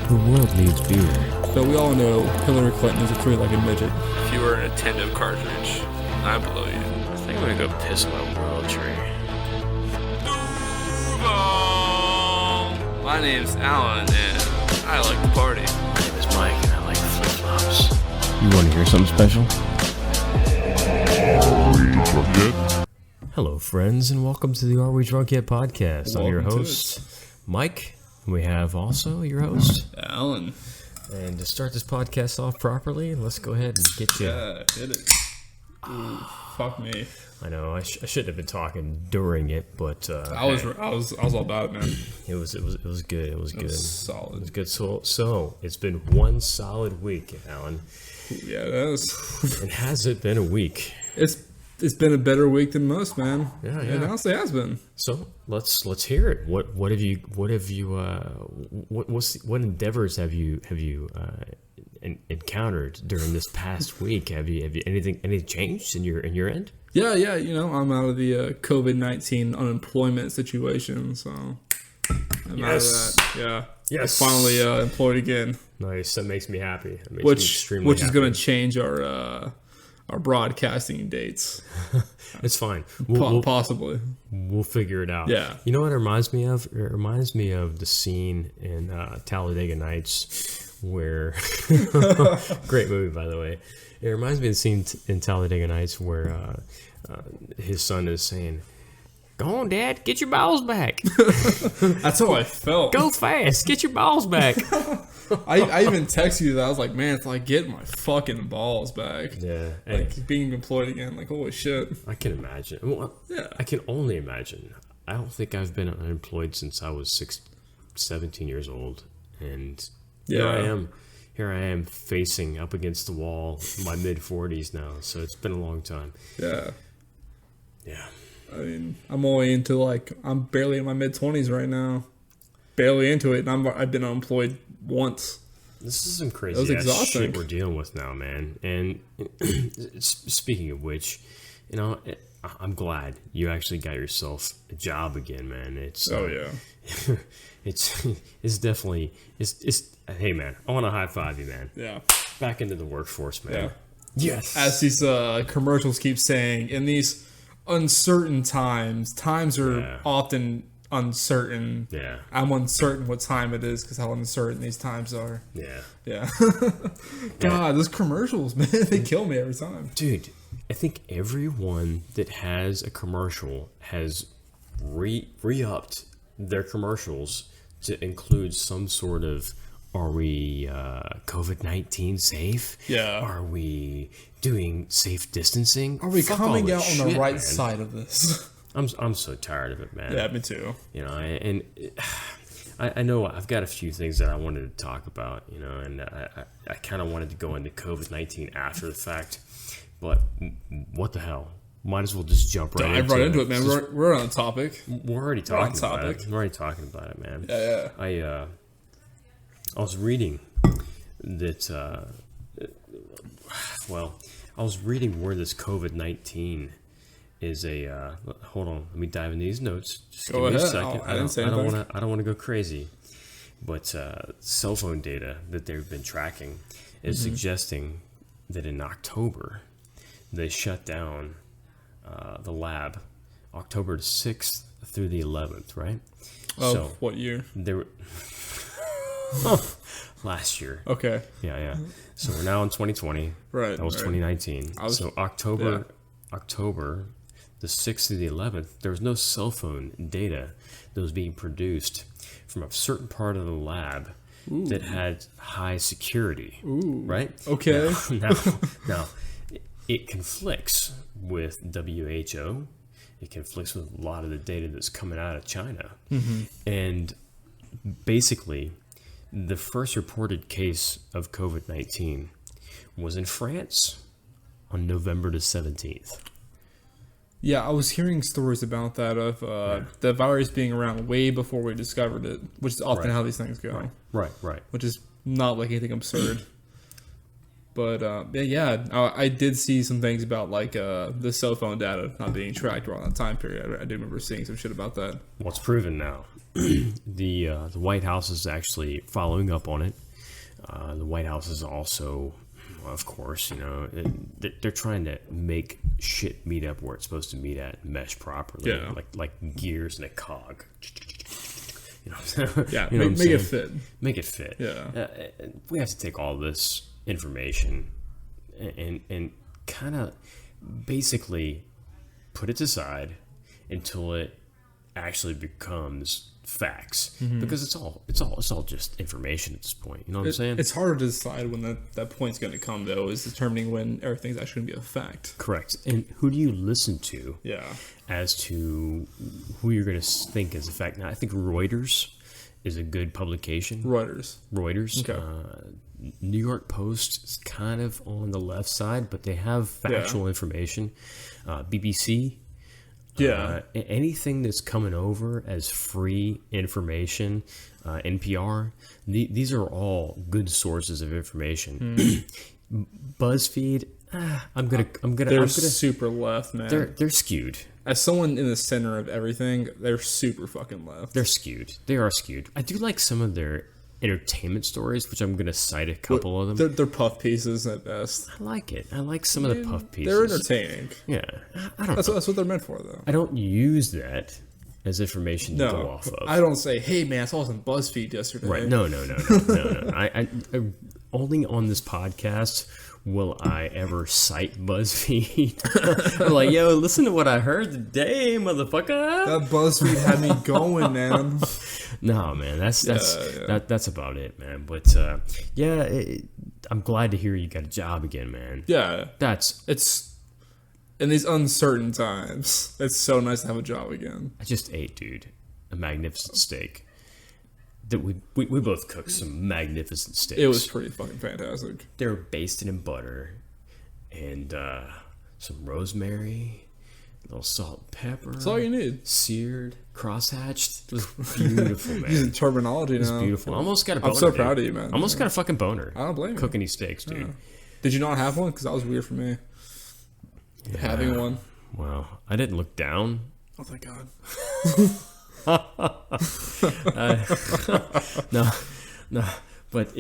The world needs beer. But we all know Hillary Clinton is a three-legged midget. If you were a Nintendo cartridge, I blow you. I think I'm gonna go piss on my world tree. Duval! My name's Alan, and I like to party. My name is Mike, and I like flip-flops. You want to hear something special? Hello, friends, and welcome to the Are We Drunk Yet podcast. I'm your host, Mike. We have also your host, Alan. And to start this podcast off properly, let's go ahead and get you. Yeah, hit it. Ooh, fuck me. I know I shouldn't have been talking during it, but I was all about it, man. It was good. It was good. It was solid. It was good. So it's been one solid week, Alan. Yeah, it is. And has it been a week? It's been a better week than most, man. Yeah. It honestly has been. So let's hear it. What endeavors have you encountered during this past week? Have you anything changed in your end? Yeah. You know, I'm out of the COVID-19 unemployment situation, so I'm out of that. Yeah. Yes. I'm finally employed again. Nice. That makes me happy. Which is going to change our broadcasting dates. It's fine. Possibly. We'll figure it out. Yeah. You know what it reminds me of? It reminds me of the scene in Talladega Nights where... Great movie, by the way. It reminds me of the scene in Talladega Nights where his son is saying, "Go on, Dad, get your balls back." That's how I felt. Go fast, get your balls back. I even texted you that. I was like, man, it's like getting my fucking balls back. Yeah. Like being employed again. Like, holy shit. I can imagine. Well, yeah. I can only imagine. I don't think I've been unemployed since I was 17 years old. And here I am facing up against the wall, my mid-40s now. So it's been a long time. Yeah. Yeah. I mean, I'm barely in my mid-20s right now. Barely into it, and I've been unemployed once. This is some crazy ass shit we're dealing with now, man. And speaking of which, you know, I'm glad you actually got yourself a job again, man. It's it's definitely hey, man, I want to high five you, man. Yeah, back into the workforce, man. Yeah. Yes. As these commercials keep saying, in these uncertain times are often uncertain. Yeah. I'm uncertain what time it is because how uncertain these times are. Yeah. God, those commercials, man, they kill me every time. Dude, I think everyone that has a commercial has re-upped their commercials to include some sort of, are we COVID-19 safe? Yeah. Are we doing safe distancing? Are we coming out on the right side of this? I'm so tired of it, man. Yeah, me too. You know, and I know I've got a few things that I wanted to talk about, you know, and I kind of wanted to go into COVID-19 after the fact, but what the hell? Might as well just jump right into it, man. We're on a topic. We're already talking about it. We're already talking about it, man. Yeah. I was reading that. I was reading where this COVID-19 is a. Hold on, let me dive into these notes. Just go give ahead. me a second. I don't want to go crazy, but cell phone data that they've been tracking is suggesting that in October they shut down the lab, October 6th through the 11th, right? So what year? They were last year. Okay. Yeah. So we're now in 2020. Right. That was 2019. So October, the 6th to the 11th, there was no cell phone data that was being produced from a certain part of the lab that had high security. Ooh. Right? Okay. Now, it conflicts with WHO. It conflicts with a lot of the data that's coming out of China. Mm-hmm. And basically, the first reported case of COVID-19 was in France on November the 17th. Yeah, I was hearing stories about that of the virus being around way before we discovered it, which is often how these things go. Right. Which is not like anything absurd. But I did see some things about like the cell phone data not being tracked around that time period. I do remember seeing some shit about that. Well, it's proven now. The White House is actually following up on it. The White House is also, of course, they're trying to make shit meet up where it's supposed to meet at, mesh properly, like gears in a cog. Yeah, make it fit. Make it fit. Yeah, we have to take all this information and kind of basically put it aside until it actually becomes facts, because it's all just information at this point. You know what I'm saying? It's harder to decide when that point's going to come, though, is determining when everything's actually going to be a fact. Correct. And who do you listen to? Yeah. As to who you're going to think is a fact. Now, I think Reuters is a good publication. Reuters. Okay. New York Post is kind of on the left side, but they have factual information. BBC. Yeah. Anything that's coming over as free information, NPR, these are all good sources of information. BuzzFeed, I'm gonna super left, man. They're skewed. As someone in the center of everything, they're super fucking left. They're skewed. They are skewed. I do like some of their entertainment stories, which I'm going to cite a couple of them. They're puff pieces at best. I like it. I like some of the puff pieces. They're entertaining. Yeah. I don't know. That's what they're meant for, though. I don't use as information to go off of. I don't say, hey, man, I saw this on BuzzFeed yesterday. Right. No. I only on this podcast will I ever cite BuzzFeed. I'm like, yo, listen to what I heard today, motherfucker. That BuzzFeed had me going, man. No, man, that's about it, man. But I'm glad to hear you got a job again, man. Yeah, it's in these uncertain times. It's so nice to have a job again. I just ate, dude, a magnificent steak. That we both cooked some magnificent steaks. It was pretty fucking fantastic. They were basted in butter and some rosemary. A little salt and pepper. That's all you need. Seared, crosshatched. It was beautiful, man. Using terminology now. It was beautiful. I almost got a boner. I'm so proud of you, man. Almost got a fucking boner. I don't blame you. Cooking these steaks, dude. Yeah. Did you not have one? Because that was weird for me. Yeah. Having one. Well, I didn't look down. Oh, thank God. No. But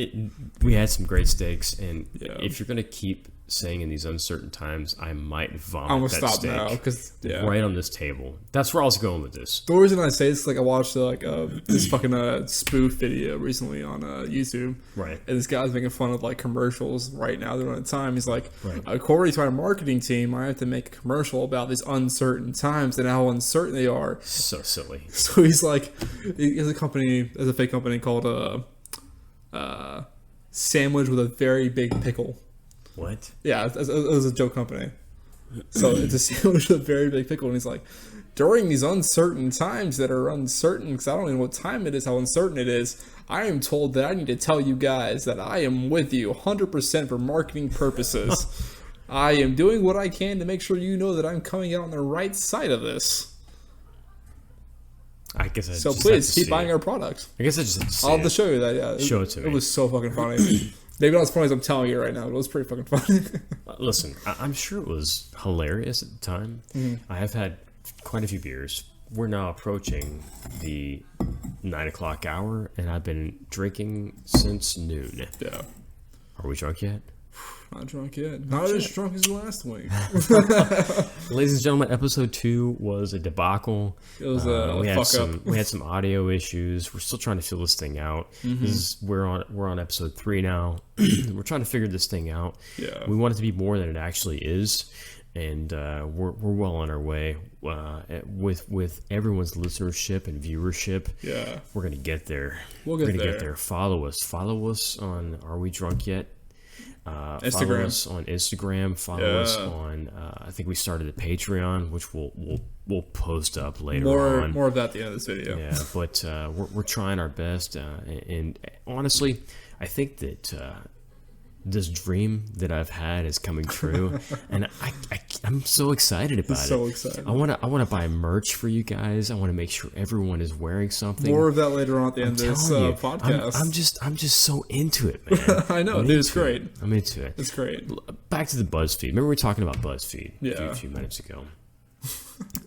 we had some great steaks, and if you're gonna keep saying in these uncertain times, I might vomit. I'm gonna that stop steak now because right on this table. That's where I was going with this. The reason I say this, like I watched this fucking spoof video recently on YouTube, right? And this guy's making fun of like commercials right now. They're on time. He's like, according to our marketing team, I have to make a commercial about these uncertain times and how uncertain they are. So silly. So he's like, he has a fake company called Sandwich with a Very Big Pickle. What? Yeah, it was a joke company. So it's a sandwich with a very big pickle, and he's like, during these uncertain times that are uncertain, because I don't even know what time it is, how uncertain it is, I am told that I need to tell you guys that I am with you 100% for marketing purposes. I am doing what I can to make sure you know that I'm coming out on the right side of this. I guess so please keep buying our product. I guess I just I'll have to show you that. Yeah, show it to me. It was so fucking funny. Maybe not as funny as I'm telling you right now, but it was pretty fucking funny. Listen, I'm sure it was hilarious at the time. Mm-hmm. I have had quite a few beers. We're now approaching the 9 o'clock hour, and I've been drinking since noon. Yeah. Are we drunk yet? Not drunk yet. Not as drunk as the last week. Ladies and gentlemen, episode 2 was a debacle. It was a fuck up. We had some audio issues. We're still trying to feel this thing out. Mm-hmm. We're on episode 3 now. We're trying to figure this thing out. Yeah. We want it to be more than it actually is, and we're well on our way. With everyone's listenership and viewership, yeah, we're gonna get there. We're gonna get there. Follow us on Are We Drunk Yet? Instagram. Follow us on Instagram. Follow us on. I think we started a Patreon, which we'll post up later on. More of that at the end of this video. Yeah, but we're trying our best, and honestly, I think that this dream that I've had is coming true, and I'm so excited about it. So excited. I wanna buy merch for you guys. I want to make sure everyone is wearing something. More of that later on at the end of this podcast. I'm just so into it, man. I know, dude. It's great. I'm into it. It's great. Back to the BuzzFeed. Remember we were talking about BuzzFeed a few minutes ago.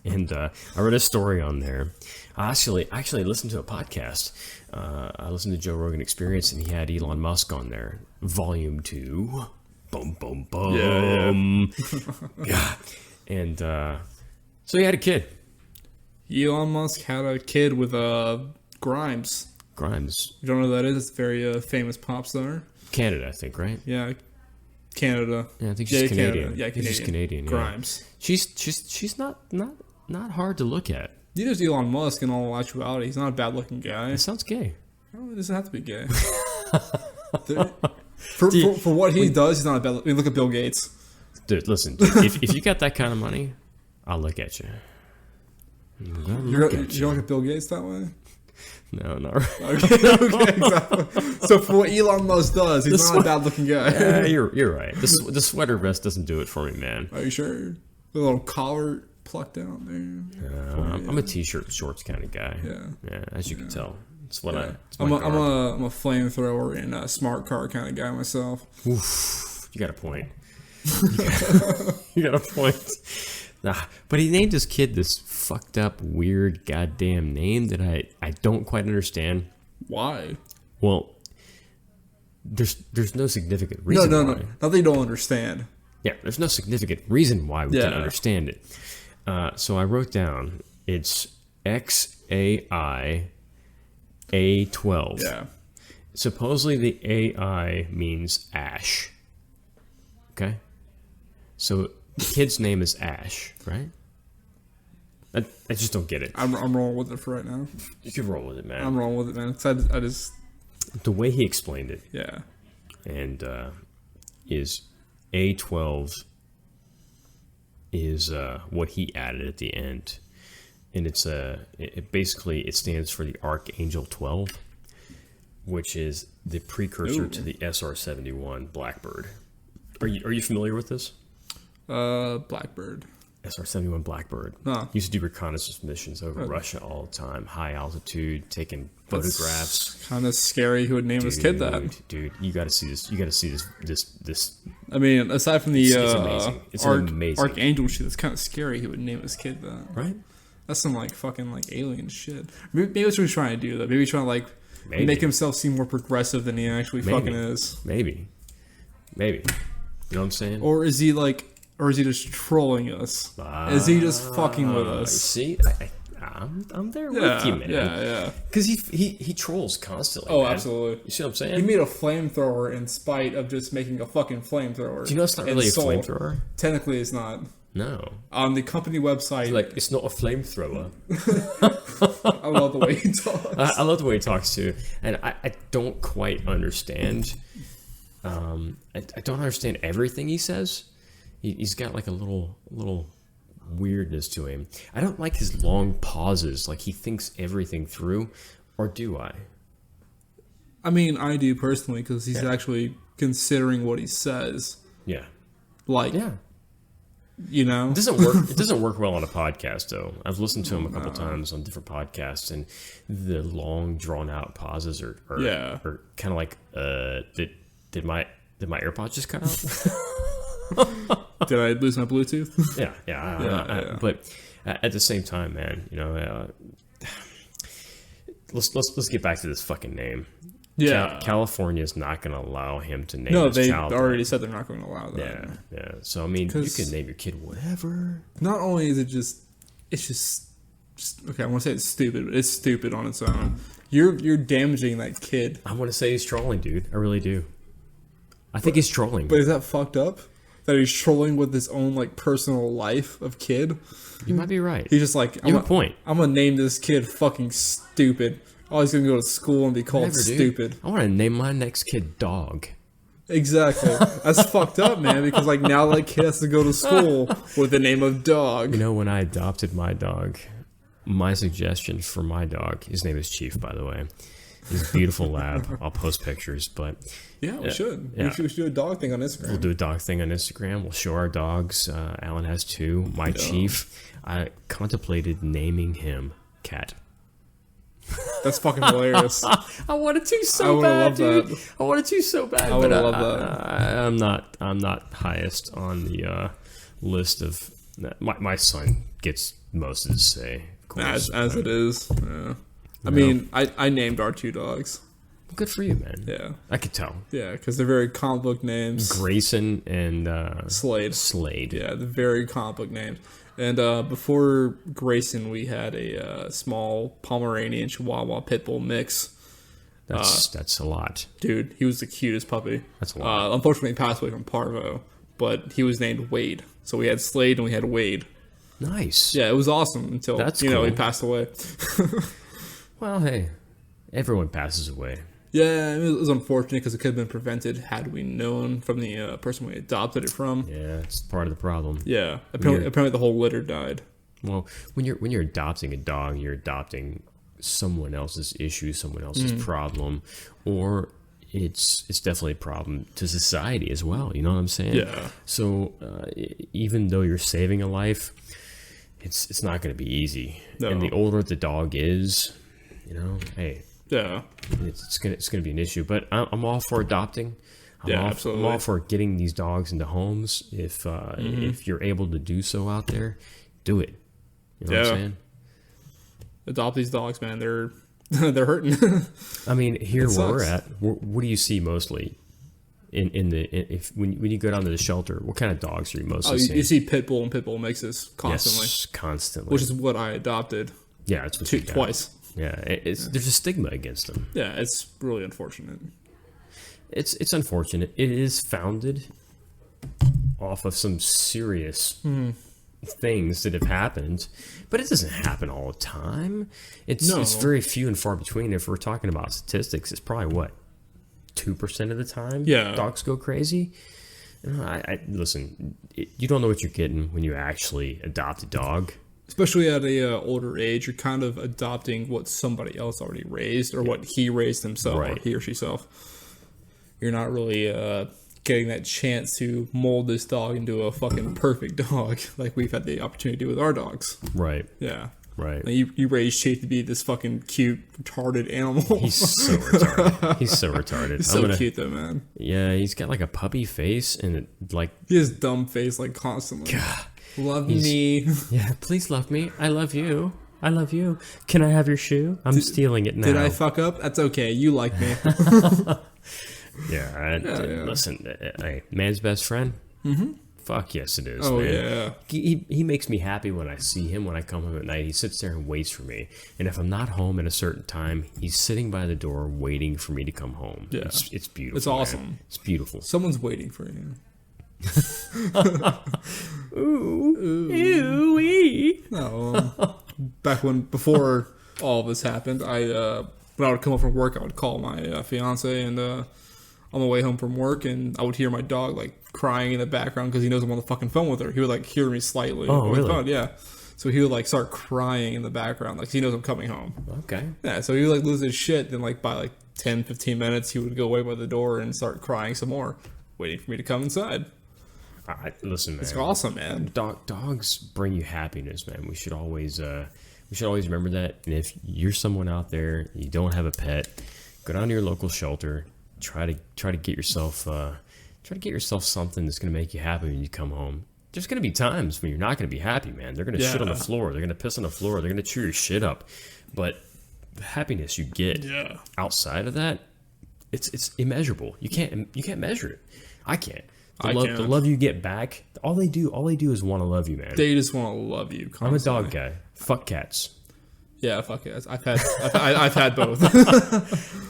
And I read a story on there. I actually listened to a podcast. I listened to Joe Rogan Experience, and he had Elon Musk on there. Volume 2. Boom, boom, boom. Yeah. And so he had a kid. Elon Musk had a kid with Grimes. Grimes. You don't know who that is? It's a very famous pop star. Canada, I think, right? Yeah. Canada. Yeah, I think she's Canadian. Canada. Yeah, Canadian. She's Canadian. Yeah. Grimes. She's not hard to look at. Neither is Elon Musk in all actuality. He's not a bad looking guy. It sounds gay. No, it doesn't have to be gay. For what he does, he's not a bad look. I mean, look at Bill Gates. Dude, listen. Dude, if you got that kind of money, I'll look at you. You don't look at Bill Gates that way? No, not right. Okay, exactly. So for what Elon Musk does, he's not a bad looking guy. Yeah, you're right. The sweater vest doesn't do it for me, man. Are you sure? The little collar plucked out there. I'm a t-shirt shorts kind of guy. Yeah, as you can tell. It's what I'm a flamethrower and a smart car kind of guy myself. Oof, you got a point. You got a point. Nah, but he named his kid this fucked up, weird, goddamn name that I don't quite understand. Why? Well, there's no significant reason. No. Not that you don't understand. Yeah, there's no significant reason why we can understand it. So I wrote down it's XAI A12. Yeah. Supposedly the AI means Ash. Okay? So the kid's name is Ash, right? I just don't get it. I'm rolling with it for right now. You can roll with it, man. I'm rolling with it, man. I just... The way he explained it. Yeah. And is A12 is what he added at the end. And it stands for the Archangel 12, which is the precursor to the SR-71 Blackbird. Are you familiar with this? Blackbird. SR-71 Blackbird. Huh. Used to do reconnaissance missions over Russia all the time, high altitude, taking photographs. Kind of scary. Who would name his kid that? Dude, you got to see this. You got to see this. I mean, aside from the it's amazing. It's amazing. Archangel shit, it's kind of scary. Who would name his kid that? Right. That's some fucking alien shit. Maybe that's what he's trying to do though. Maybe he's trying to make himself seem more progressive than he actually fucking is. Maybe. You know what I'm saying? Or is he just trolling us? Is he just fucking with us? See, I'm there with you, man. Yeah. Because he trolls constantly. Oh, man. absolutely. You see what I'm saying? He made a flamethrower in spite of just making a fucking flamethrower. Do you know it's not really a flamethrower? Technically, it's not. No. On the company website, it's not a flamethrower. I love the way he talks. I love the way he talks too, and I don't quite understand. I don't understand everything he says. He's got a little weirdness to him. I don't like his long pauses, like he thinks everything through, or do I? I mean, I do personally because he's actually considering what he says. Yeah. Yeah. You know, it doesn't work well on a podcast though. I've listened to him a couple times on different podcasts, and the long drawn out pauses are kind of like did my AirPods just cut out? Did I lose my Bluetooth? Yeah. But at the same time, man, let's get back to this fucking name. Yeah, California is not going to allow him to name his child. No, they already said they're not going to allow that. Yeah. So I mean, you can name your kid whatever. Not only is it's just okay. I want to say it's stupid, but it's stupid on its own. You're damaging that kid. I want to say he's trolling, dude. I really do. I think he's trolling. But is that fucked up? That he's trolling with his own personal life of kid? You might be right. He's just you have a point. I'm gonna name this kid fucking stupid. Oh, he's gonna go to school and be called stupid. I want to name my next kid Dog. Exactly. That's fucked up, man. Because now that kid has to go to school with the name of Dog. When I adopted my dog, my suggestion for my dog, his name is Chief, by the way. He's a beautiful lab. I'll post pictures, but Yeah, we should. yeah. We should do a dog thing on Instagram. we'll do a dog thing on Instagram. We'll show our dogs. Alan has 2. My chief, I contemplated naming him Cat. That's fucking hilarious. I wanted to I so would've bad, loved dude. that. I wanted to so bad, I but would've loved that. I'm not highest on the list of. My son gets most of the say, of course. As it is. Yeah. I mean, I named our 2 dogs. Good for you, man. Yeah. I could tell. Yeah, because they're very comic book names. Grayson and Slade. Slade. Yeah, the very comic book names. And before Grayson, we had a small Pomeranian Chihuahua pit bull mix. That's a lot. Dude, he was the cutest puppy. That's a lot. Unfortunately, he passed away from parvo, but he was named Wade. So we had Slade and we had Wade. Nice. Yeah, it was awesome until That's he cool. passed away. Well, hey, everyone passes away. Yeah, it was unfortunate because it could have been prevented had we known from the person we adopted it from. Yeah, it's part of the problem. Yeah, apparently the whole litter died. Well, when you're adopting a dog, you're adopting someone else's issue, someone else's problem, or it's definitely a problem to society as well. You know what I'm saying? Yeah. So even though you're saving a life, it's not going to be easy. No. And the older the dog is, hey, Yeah. it's gonna be an issue. But I'm all for adopting. Absolutely. I'm all for getting these dogs into homes. If you're able to do so out there, do it. You know what I'm saying? Adopt these dogs, man. They're hurting. I mean, here It where we're sucks. at, what do you see mostly? When you go down to the shelter, what kind of dogs are you mostly seeing? You see pit bull and pit bull mixes constantly, Yes, constantly. which is what I adopted yeah, it's what you got. twice. Yeah, there's a stigma against them. Yeah, it's really unfortunate. It's unfortunate. It is founded off of some serious things that have happened, but it doesn't happen all the time. It's very few and far between. If we're talking about statistics, it's probably what 2% of the time. Yeah. Dogs go crazy. I listen. You don't know what you're getting when you actually adopt a dog. Especially at a older age, you're kind of adopting what somebody else already raised or what he raised himself or Right. he or she self. You're not really getting that chance to mold this dog into a fucking perfect dog like we've had the opportunity to do with our dogs. Right. Yeah. Right. And you raised Chase to be this fucking cute, retarded animal. He's so retarded. He's so retarded. He's so cute though, man. Yeah, he's got like a puppy face and He has dumb face like constantly. Love me. yeah, please love me. I love you. I love you. Can I have your shoe? I'm stealing it now. Did I fuck up? That's okay. You like me. Yeah, listen, hey, man's best friend? Mm-hmm. Fuck yes it is, Oh, man. yeah. He makes me happy when I see him, when I come home at night. He sits there and waits for me. And if I'm not home at a certain time, he's sitting by the door waiting for me to come home. Yeah. It's beautiful. It's awesome. Man. It's beautiful. Someone's waiting for you. Ooh-wee. No, before all of this happened, when I would come home from work, I would call my fiance, and on the way home from work, and I would hear my dog like crying in the background because he knows I'm on the fucking phone with her. He would like hear me slightly. Oh, over the really? phone. Yeah. So he would like start crying in the background, like he knows I'm coming home. Okay. Yeah. So he would like lose his shit. Then like by like 10, 15 minutes, he would go away by the door and start crying some more, waiting for me to come inside. Listen, man. It's awesome, man. Dogs bring you happiness, man. We should always remember that. And if you're someone out there, you don't have a pet, go down to your local shelter. Try to get yourself something that's gonna make you happy when you come home. There's gonna be times when you're not gonna be happy, man. They're gonna shit on the floor. They're gonna piss on the floor. They're gonna chew your shit up. But the happiness you get outside of that, it's immeasurable. You can't measure it. I can't. The love you get back, all they do is want to love you, man. They just want to love you constantly. I'm a dog guy. Fuck cats. Yeah, fuck it. I've had both.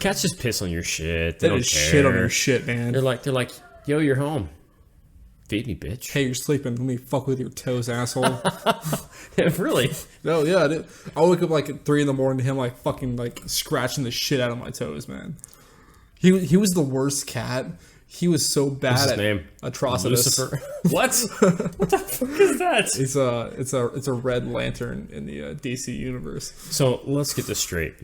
Cats just piss on your shit. They They don't just care. shit on your shit, man. They're like, yo, you're home. Feed me, bitch. Hey, you're sleeping. Let me fuck with your toes, asshole. Really? No, yeah. I wake up like at 3 a.m. to him like fucking like scratching the shit out of my toes, man. He was the worst cat. He was so What's bad his at name? Atrocitus. Lucifer. What? What the fuck is that? It's a Red Lantern in the DC universe. So let's get this straight.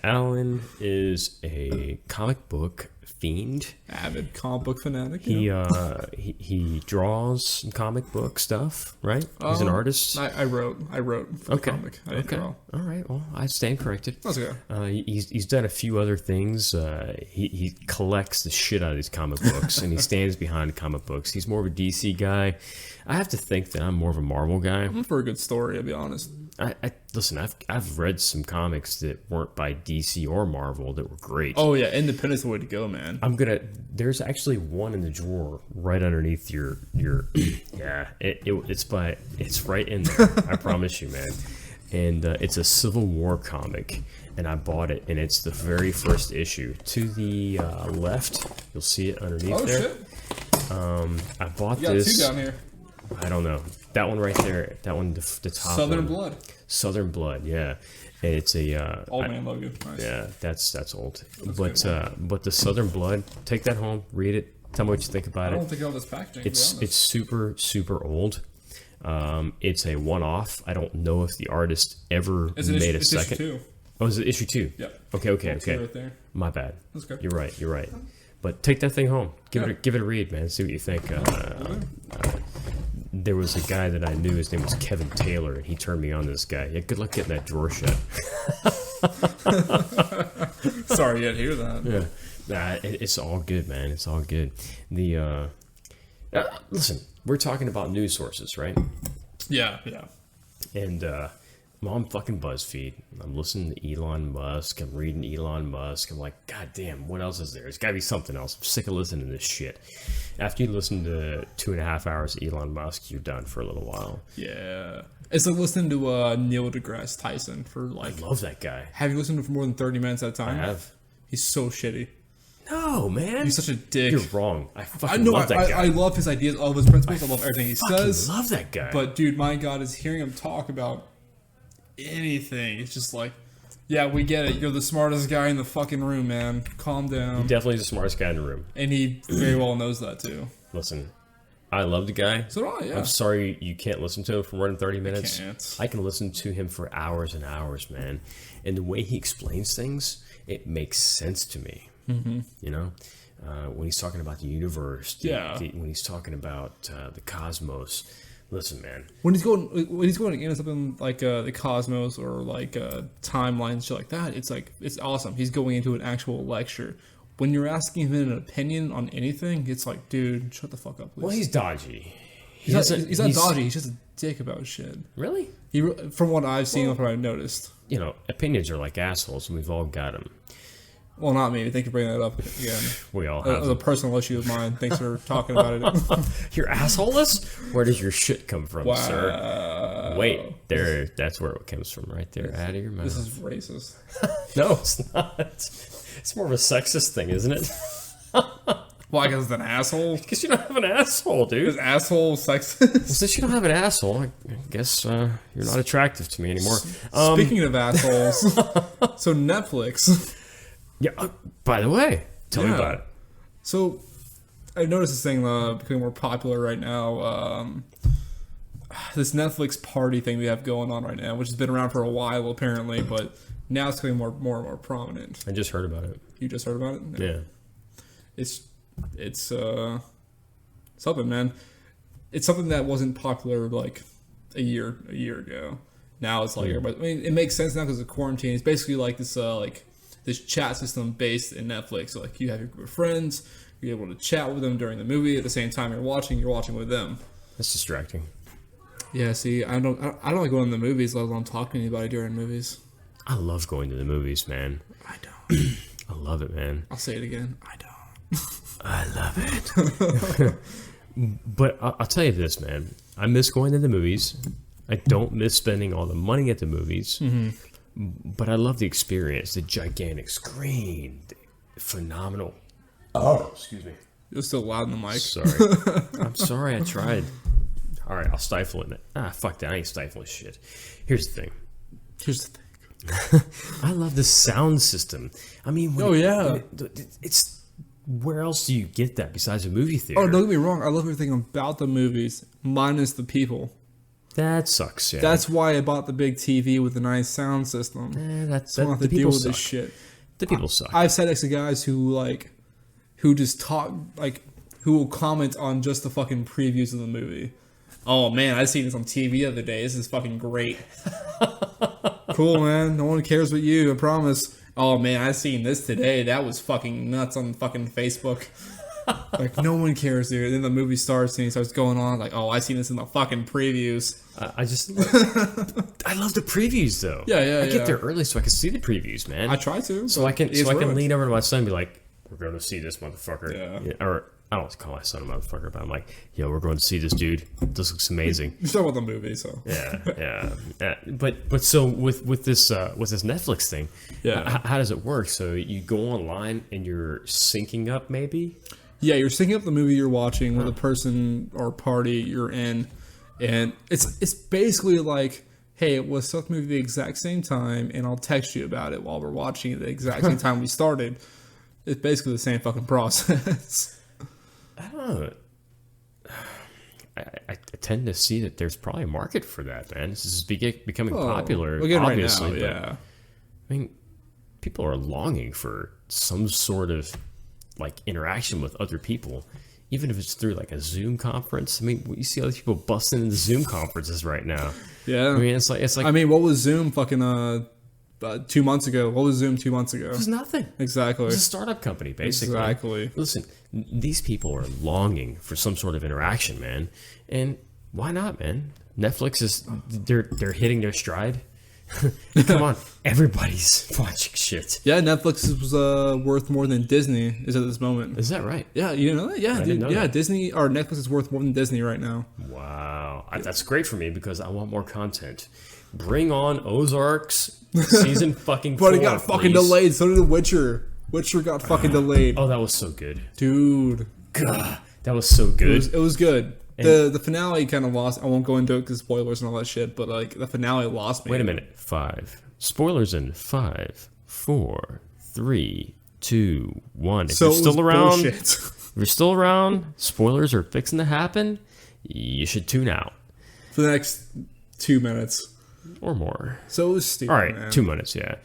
Alan is a comic book fiend. Avid comic book fanatic. He draws some comic book stuff, right? He's an artist. I wrote for the comic. I didn't draw. All right. Well, I stand corrected. That's okay. He's done a few other things. He collects the shit out of these comic books, and he stands behind comic books. He's more of a DC guy. I have to think that I'm more of a Marvel guy. I'm for a good story, I'll be honest. Listen. I've read some comics that weren't by DC or Marvel that were great. Oh yeah, Independent's the way to go, man. There's actually one in the drawer right underneath your yeah. It's right in there. I promise you, man. And it's a Civil War comic, and I bought it, and it's the very first issue. To the left, you'll see it underneath there. Shit. I bought You got this. two down here. I don't know. That one right there. That one, the top Southern one. Blood. Southern Blood, yeah. And it's a Old man logo. Nice. yeah, that's old. But the Southern Blood, take that home, read it, tell me what you think about I it. don't think all this packaging. It's super old. It's a one-off. I don't know if the artist ever made a second. Issue 2. Oh, is it issue 2? Yep. Okay. Right there. My bad. That's good. You're right. But take that thing home. Give it a read, man. See what you think. There was a guy that I knew. His name was Kevin Taylor, and he turned me on to this guy. Yeah, good luck getting that drawer shut. Sorry, you had to hear that. Yeah, it's all good, man. It's all good. Listen, we're talking about news sources, right? Yeah. And I'm on fucking BuzzFeed. I'm listening to Elon Musk. I'm reading Elon Musk. I'm like, God damn, what else is there? There's got to be something else. I'm sick of listening to this shit. After you listen to 2.5 hours of Elon Musk, you're done for a little while. Yeah. It's like listening to Neil deGrasse Tyson for like. I love that guy. Have you listened to him for more than 30 minutes at a time? I have. He's so shitty. No, man. He's such a dick. You're wrong. I fucking love that guy. I love his ideas, all of his principles. I love everything he says. I love that guy. But dude, my God, is hearing him talk about anything. It's just like, yeah, we get it. You're the smartest guy in the fucking room, man. Calm down. He definitely is the smartest guy in the room. And he very well knows that too. Listen, I love the guy. So do I, yeah. I'm sorry you can't listen to him for more than 30 minutes. Can't. I can listen to him for hours and hours, man. And the way he explains things, it makes sense to me. Mm-hmm. You know? When he's talking about the universe, when he's talking about the cosmos, listen, man. When he's going into something like the cosmos or like timelines, shit like that, it's awesome. He's going into an actual lecture. When you're asking him an opinion on anything, it's like, dude, shut the fuck up, please. Well, he's dodgy. He's not dodgy. He's just a dick about shit. Really? From what I've seen, from what I've noticed. You know, opinions are like assholes, and we've all got them. Well, not me. Thank you for bringing that up again. We all have a personal issue of mine. Thanks for talking about it. You're assholeless? Where does your shit come from, sir? Wait, there. That's where it comes from, right there, out of your mouth. This is racist. No, it's not. It's more of a sexist thing, isn't it? Why? Because it's an asshole? Because you don't have an asshole, dude. Is asshole sexist? Well, since you don't have an asshole, I guess you're not attractive to me anymore. Speaking of assholes, so Netflix. Yeah. By the way, tell me about it. So, I noticed this thing becoming more popular right now. This Netflix party thing we have going on right now, which has been around for a while apparently, but now it's becoming more and more prominent. I just heard about it. You just heard about it? Yeah. It's something, man. It's something that wasn't popular like a year ago. Now it's like everybody. I mean, it makes sense now because of quarantine. It's basically like this chat system based in Netflix. So like you have your group of friends, you're able to chat with them during the movie at the same time you're watching with them. That's distracting. Yeah, see, I don't like going to the movies, let alone talking to anybody during movies. I love going to the movies, man. I don't. I love it, man. I'll say it again. I don't. I love it. But I'll tell you this, man. I miss going to the movies. I don't miss spending all the money at the movies. Mm-hmm. But I love the experience, the gigantic screen, the phenomenal. Oh, excuse me. You're still loud in the mic. Sorry. I'm sorry, I tried. All right, I'll stifle it. Fuck that. I ain't stifling shit. Here's the thing. I love the sound system. I mean, it's where else do you get that besides a movie theater? Oh, don't get me wrong. I love everything about the movies, minus the people. That sucks. Yeah. That's why I bought the big TV with the nice sound system. That's I don't have to the deal people with suck. this shit. The people suck. I've sat next to guys who just talk, who will comment on just the fucking previews of the movie. Oh man, I seen this on TV the other day. This is fucking great. Cool, man. No one cares but you, I promise. Oh man, I seen this today. That was fucking nuts on fucking Facebook. Like, no one cares, dude. Then the movie starts and he starts going on like, oh, I seen this in the fucking previews. I just, I love the previews though. Yeah, I get there early so I can see the previews, man. I try to. So I can ruined. lean over to my son and be like, "We're going to see this motherfucker." Yeah. Or I don't call my son a motherfucker, but I'm like, "Yo, we're going to see this dude. This looks amazing." You talk about the movie, so. Yeah. But so with this Netflix thing, Yeah. how does it work? So you go online and you're syncing up, maybe. Yeah, you're syncing up the movie you're watching with a person or party you're in, and it's basically like, hey, let's start the movie at the exact same time, and I'll text you about it while we're watching it at the exact same time we started. It's basically the same fucking process. I don't know. I tend to see that there's probably a market for that, man. This is becoming popular, Again, obviously. right now, but, yeah. I mean, people are longing for some sort of like interaction with other people, even if it's through like a Zoom conference. I mean, you see other people busting into Zoom conferences right now. Yeah. I mean, it's like. I mean, what was Zoom fucking 2 months ago? What was Zoom 2 months ago? It was nothing. Exactly. It's a startup company, basically. Exactly. Listen, these people are longing for some sort of interaction, man. And why not, man? Netflix is they're hitting their stride. Come on, everybody's watching shit. Yeah, Netflix was worth more than Disney is at this moment. Is that right? Yeah, you know that? Yeah, I didn't know that. Disney or Netflix is worth more than Disney right now. Wow, that's great for me because I want more content. Bring on Ozarks season fucking 4, But it got fucking please. delayed. So did The Witcher. Witcher got fucking delayed. Oh, that was so good. Dude. God, that was so good. It was good. The finale kind of lost. I won't go into it because spoilers and all that shit. But like the finale lost me. Wait a minute. 5 spoilers in 5, 4, 3, 2, 1. If So you're it was still around, bullshit. if you're still around, spoilers are fixing to happen. You should tune out For the next 2 minutes. or more. So it was stupid. All right, man. 2 minutes. Yeah,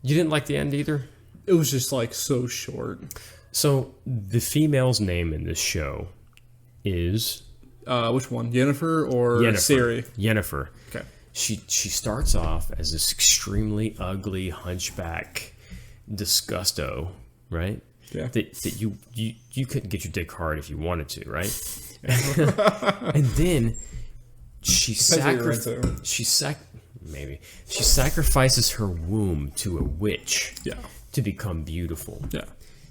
you didn't like the end either. It was just like so short. So the female's name in this show is Which one? Yennefer or Yennefer. Siri? Yennefer. Okay. She starts off as this extremely ugly hunchback disgusto, right? Yeah. That you couldn't get your dick hard if you wanted to, right? And then she sacrifices her womb to a witch. Yeah. To become beautiful. Yeah.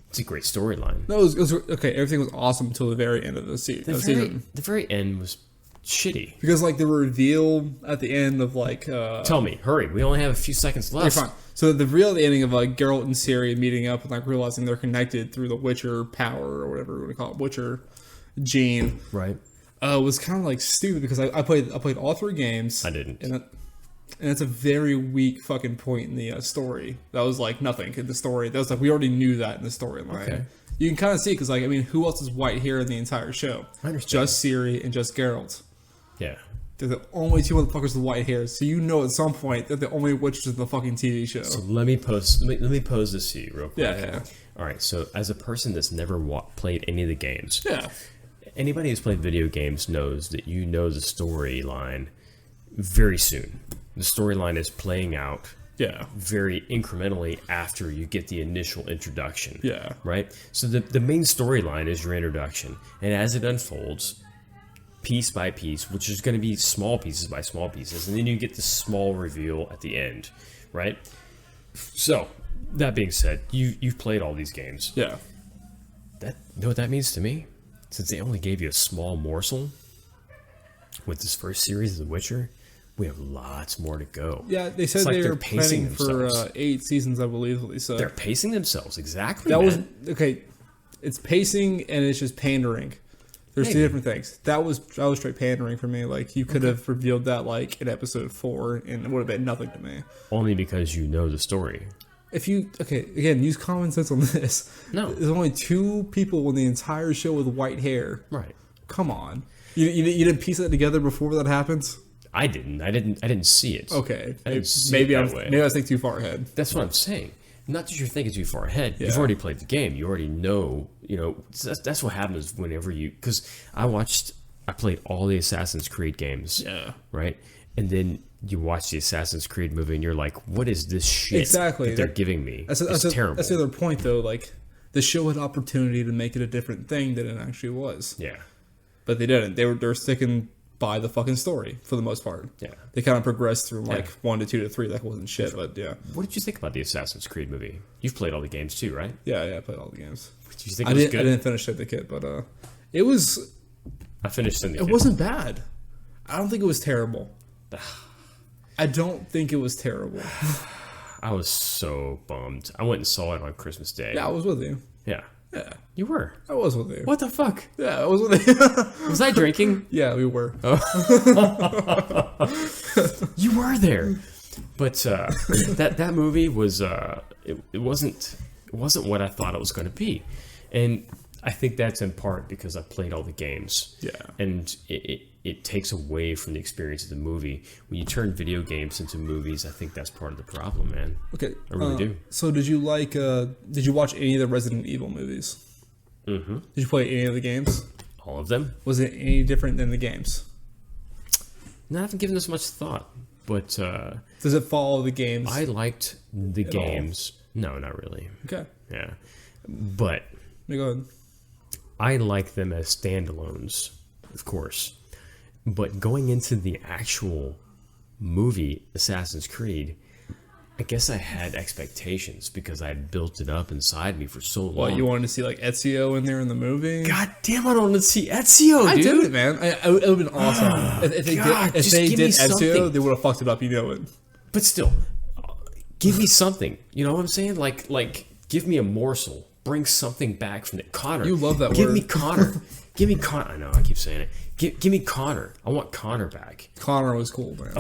It's a great storyline. No, it was okay. Everything was awesome until the very end of the season. The very end was shitty. Because like the reveal at the end of like Tell me, hurry. We only have a few seconds left. fine. So the real at the ending of like Geralt and Ciri meeting up and like realizing they're connected through the Witcher power or whatever we want to call it, Witcher gene. Right. Was kind of like stupid because I played all 3 games. I didn't. And it's a very weak fucking point in the story. That was like nothing in the story. That was like we already knew that in the storyline. Okay. You can kind of see because like I mean, who else is white hair in the entire show? I understand. Just Ciri and just Geralt. Yeah. They're the only 2 motherfuckers with white hair. So you know at some point they're the only witches in the fucking TV show. So let me pose this to you real quick. Yeah. All right. So as a person that's never played any of the games, Yeah. anybody who's played video games knows that you know the storyline very soon. The storyline is playing out Yeah. very incrementally after you get the initial introduction. Yeah. Right? So the main storyline is your introduction. And as it unfolds, piece by piece, which is going to be small pieces by small pieces, and then you get this small reveal at the end, right? So, that being said, you've played all these games. Yeah. You know what that means to me? Since they only gave you a small morsel with this first series of The Witcher, we have lots more to go. Yeah, they said It's like they they're were pacing planning for themselves. 8 seasons, I believe. What they said. They're pacing themselves, exactly. That was man. okay. It's pacing and it's just pandering. There's Maybe. 2 different things. That was straight pandering for me. Like you could have revealed that like in episode 4, and it would have been nothing to me. Only because you know the story. again, use common sense on this. No. There's only 2 people in the entire show with white hair. Right. Come on. You didn't piece that together before that happens? I didn't see it. Okay. I didn't see maybe it I'm that way. maybe I was thinking too far ahead. That's what I'm saying. Not that you're thinking too far ahead. Yeah. You've already played the game. You already know. That's what happens whenever you. Because I played all the Assassin's Creed games. Yeah. Right. And then you watch the Assassin's Creed movie, and you're like, "What is this shit Exactly. that they're giving me? That's terrible." That's the other point, though. Like, the show had opportunity to make it a different thing than it actually was. Yeah. But they didn't. They're sticking by the fucking story for the most part. Yeah. They kind of progressed through 1 to 2 to 3. That wasn't shit, but yeah. What did you think about the Assassin's Creed movie? You've played all the games too, right? Yeah, I played all the games. Did you think it was good? I didn't finish Syndicate, but it was. I finished Syndicate. It wasn't bad. I don't think it was terrible. I don't think it was terrible. I was so bummed. I went and saw it on Christmas Day. Yeah, I was with you. Yeah. Yeah, You were. I was with you. What the fuck? Yeah, I was with you. Was I drinking? Yeah, we were. You were there. But that movie was it wasn't what I thought it was going to be. And I think that's in part because I played all the games. Yeah. And it takes away from the experience of the movie. When you turn video games into movies, I think that's part of the problem, man. Okay. I really do. So did you watch any of the Resident Evil movies? Mm-hmm. Did you play any of the games? All of them? Was it any different than the games? No, I haven't given this much thought, but Does it follow the games? I liked the At games. No, not really. Okay. Yeah. But Let me go ahead. I like them as standalones, of course. But going into the actual movie, Assassin's Creed, I guess I had expectations because I had built it up inside me for so long. What, you wanted to see like Ezio in there in the movie? God damn, I don't want to see Ezio, I dude. did it, man. It would have been awesome. If they God, did, if just they give me did Ezio, something. they would have fucked it up. You know it. But still, give me something. You know what I'm saying? Like, give me a morsel. Bring something back from the Connor. You love that Give word. me Connor. Give me Connor. I know, I keep saying it. Give me Connor. I want Connor back. Connor was cool, man.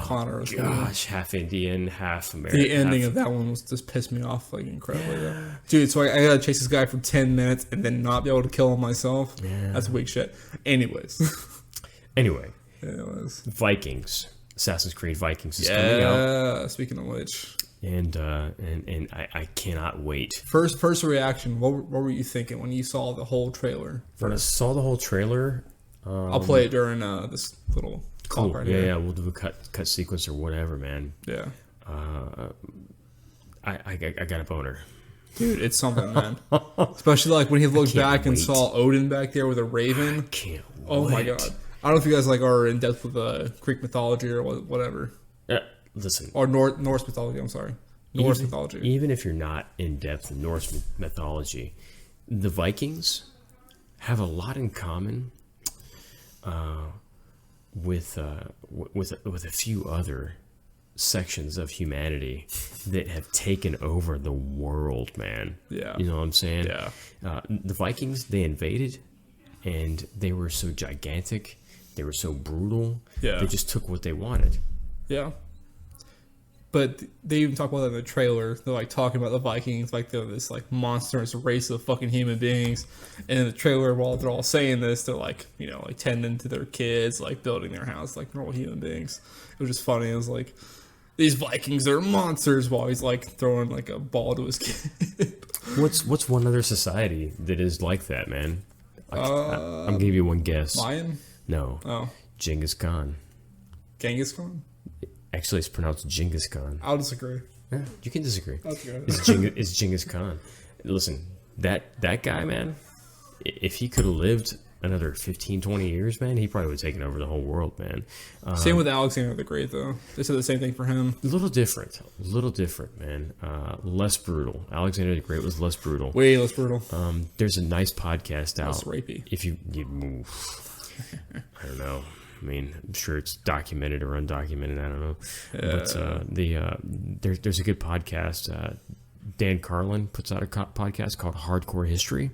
Connor was cool. Gosh, half Indian, half American. The ending of that one was just pissed me off like incredibly. Yeah. Dude, so I gotta chase this guy for 10 minutes and then not be able to kill him myself. Yeah. That's weak shit. Anyways. Anyway, Anyways. Vikings. Assassin's Creed Vikings is coming out. Yeah, speaking of which. And I cannot wait. First reaction, what were you thinking when you saw the whole trailer? When I saw the whole trailer, I'll play it during this little call right here. yeah, we'll do a cut sequence or whatever, man. Yeah. I got a boner. Dude, it's something, man. Especially like when he looked back and wait. saw Odin back there with a raven. Can't wait. Oh my god. I don't know if you guys like are in depth with Greek mythology or whatever. Listen. Or Norse mythology, I'm sorry. Norse mythology. Even if you're not in depth in Norse mythology, the Vikings have a lot in common with a few other sections of humanity that have taken over the world, man. Yeah. You know what I'm saying? Yeah. The Vikings, they invaded, and they were so gigantic. They were so brutal. Yeah. They just took what they wanted. Yeah. But they even talk about that in the trailer. They're like talking about the Vikings like they're this like monstrous race of fucking human beings. And in the trailer, while they're all saying this, they're like, you know, like tending to their kids, like building their house like normal human beings. It was just funny. It was like, these Vikings are monsters while he's like throwing like a ball to his kid. What's one other society that is like that, man? I'm gonna give you one guess. Mayan? No. Oh. Genghis Khan. Genghis Khan? Actually, it's pronounced Genghis Khan. I'll disagree. Yeah, you can disagree. That's good. It's Genghis Khan. Listen, that guy, man, if he could have lived another 15, 20 years, man, he probably would have taken over the whole world, man. Same with Alexander the Great, though. They said the same thing for him. A little different, man. Less brutal. Alexander the Great was less brutal. Way less brutal. There's a nice podcast out. Less rapey. If you move, I don't know. I mean, I'm sure it's documented or undocumented. I don't know. But there's a good podcast. Dan Carlin puts out a podcast called Hardcore History.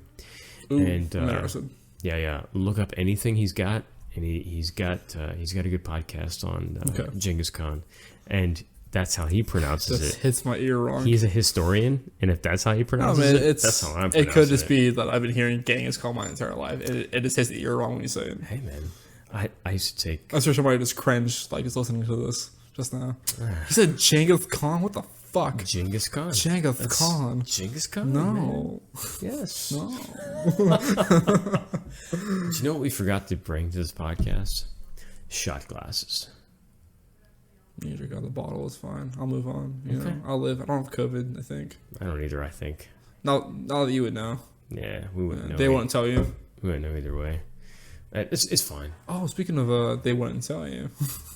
Ooh, and I'm interested. Yeah. Look up anything he's got, and he's got a good podcast on Genghis Khan, and that's how he pronounces Just it. hits my ear wrong. He's a historian, and if that's how he No, pronounces man, it, that's how I'm pronouncing it could just be that I've been hearing Genghis Khan my entire life. It just hits the ear wrong when you say it. Hey, man. I used to take... I'm sure somebody just cringed like is listening to this just now. He said Genghis Khan? What the fuck? Genghis Khan. Genghis Khan. Genghis Khan? No. Man. Yes. No. Do you know what we forgot to bring to this podcast? Shot glasses. You drink out of the bottle, it's fine. I'll move on. You Okay. know, I'll live. I don't have COVID, I think. I don't either, I think. Not that you would know. Yeah, we wouldn't know. They wouldn't tell you. We wouldn't know either way. It's fine. Oh, speaking of they wouldn't tell you.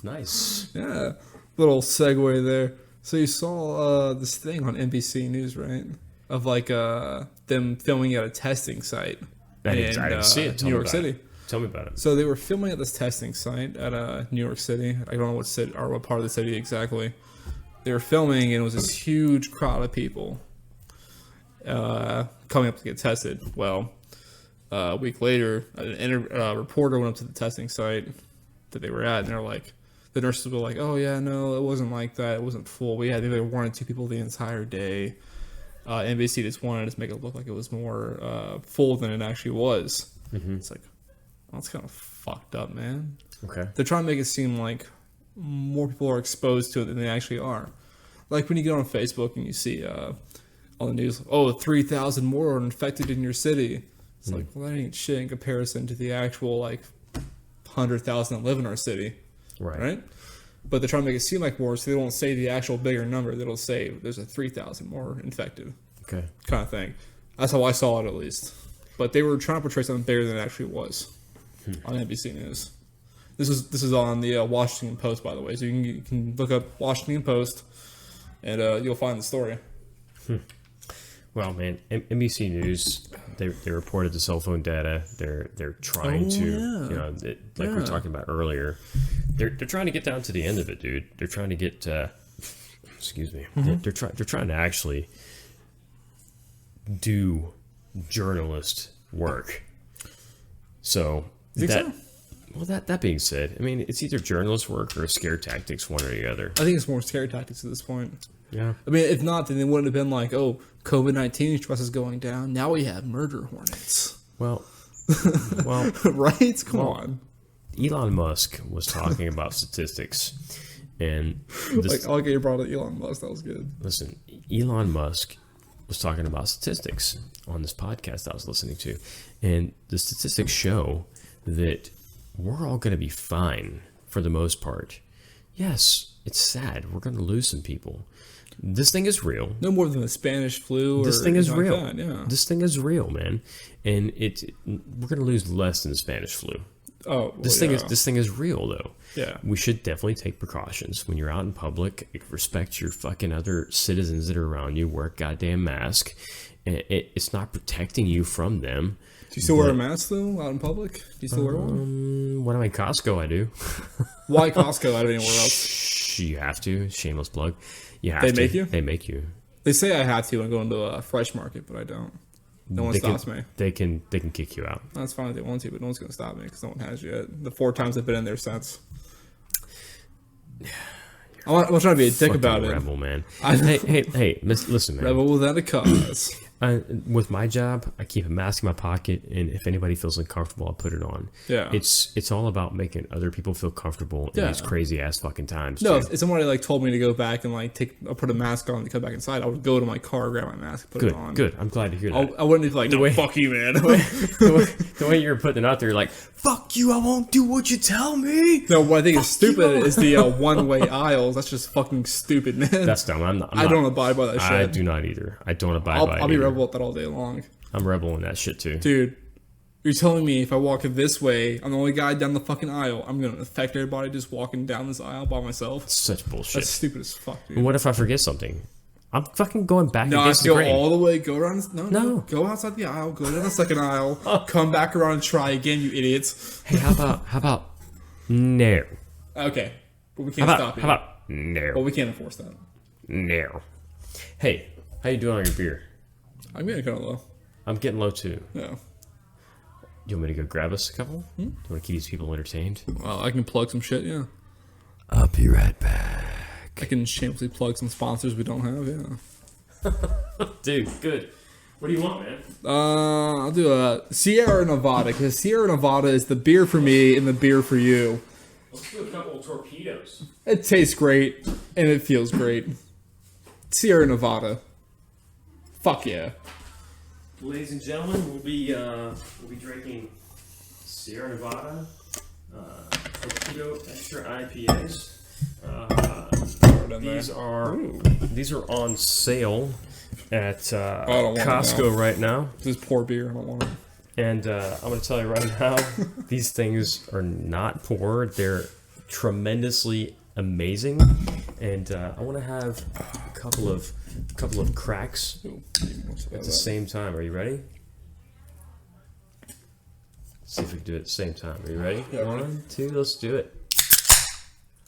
Nice. Yeah. Little segue there. So you saw this thing on NBC News, right? Of like them filming at a testing site I didn't see it. Tell New me York about City. it. Tell me about it. So they were filming at this testing site at New York City. I don't know what city or what part of the city exactly. They were filming, and it was this huge crowd of people coming up to get tested. Well, a week later, a reporter went up to the testing site that they were at, and they're like, the nurses were like, "Oh yeah, no, it wasn't like that. It wasn't full. We had maybe 1 or 2 people the entire day." NBC just wanted to make it look like it was more full than it actually was. Mm-hmm. It's like, well, that's kind of fucked up, man. Okay. They're trying to make it seem like more people are exposed to it than they actually are. Like when you get on Facebook and you see on the news, 3,000 more are infected in your city. It's like, well, that ain't shit in comparison to the actual 100,000 that live in our city, right? But they're trying to make it seem like more, so they won't say the actual bigger number. They'll say there's a 3,000 more infected, Okay. kind of thing. That's how I saw it, at least. But they were trying to portray something bigger than it actually was on NBC News. This is on the Washington Post, by the way. So you can look up Washington Post, and you'll find the story. Well, man, NBC News, they reported the cell phone data. They're trying we were talking about earlier. They're trying to get down to the end of it, dude. They're trying to get excuse me. They're trying to actually do journalist work. So So? Well, that being said, I mean, it's either journalist work or scare tactics, one or the other. I think it's more scare tactics at this point. Yeah. I mean, if not, then it wouldn't have been like, COVID-19 stress is going down. Now we have murder hornets. Well, right? Come on. Elon Musk was talking about statistics, and I like you brought up Elon Musk. That was good. Listen, Elon Musk was talking about statistics on this podcast I was listening to, and the statistics show that we're all going to be fine for the most part. Yes, it's sad. We're going to lose some people. This thing is real. No more than the Spanish flu. This thing is real. Like that, yeah. This thing is real, man. And we're going to lose less than the Spanish flu. Oh, This thing is real, though. Yeah. We should definitely take precautions when you're out in public. Respect your fucking other citizens that are around you. Wear a goddamn mask. It's not protecting you from them. Do you still wear a mask though out in public? Do you still wear one? When I'm in Costco, I do. Why Costco out of anywhere else? You have to. Shameless plug. You have They to. make you? They make you. They say I have to when I go into a fresh market, but I don't. No one stops me. They can kick you out. That's fine if they want to, but no one's going to stop me because no one has yet. The 4 times I've been in there since. I'm trying to be a dick about it. Rebel, man. Hey, listen, man. Rebel without a cause. With my job, I keep a mask in my pocket, and if anybody feels uncomfortable, I'll put it on. Yeah. It's all about making other people feel comfortable in these crazy ass fucking times. No, dude. if somebody told me to go back and put a mask on to come back inside, I would go to my car, grab my mask, put it on. Good. I'm glad to hear that. I wouldn't be like, no, fuck you, man. The way you're putting it out there, you're like, fuck you, I won't do what you tell me. No, what I think is stupid is the one-way aisles. That's just fucking stupid, man. That's dumb. I don't abide by that shit. I do not either. I don't abide by it. I'll be either. rebel at that all day long. I'm rebelling that shit too. Dude, you're telling me if I walk this way, I'm the only guy down the fucking aisle, I'm going to affect everybody just walking down this aisle by myself? It's such bullshit. That's stupid as fuck, dude. And what if I forget something? I'm fucking going back No, I against have to the go grain. all the way, go around. No. Go outside the aisle, go down the second aisle, come back around and try again, you idiots. Hey, how about no? Okay, but we can't stop you. How about no? But we can't enforce that. No. Hey, how you doing on your beer? I'm getting kind of low. I'm getting low too. Yeah. You want me to go grab us a couple? Do you want to keep these people entertained? Well, I can plug some shit, yeah. I'll be right back. I can shamelessly plug some sponsors we don't have. Yeah. Dude, good. What do you want, man? I'll do a Sierra Nevada, because Sierra Nevada is the beer for me and the beer for you. Let's do a couple of torpedoes. It tastes great and it feels great. Sierra Nevada. Fuck yeah. Ladies and gentlemen, we'll be drinking Sierra Nevada Torpedo Extra IPAs. These are on sale at Costco right now. This is poor beer. I don't want it. And I'm going to tell you right now, these things are not poor. They're tremendously amazing. And I want to have a couple of cracks at the same time. Are you ready? Let's see if we can do it at the same time. Are you ready? Yeah, 1, 2, let's do it.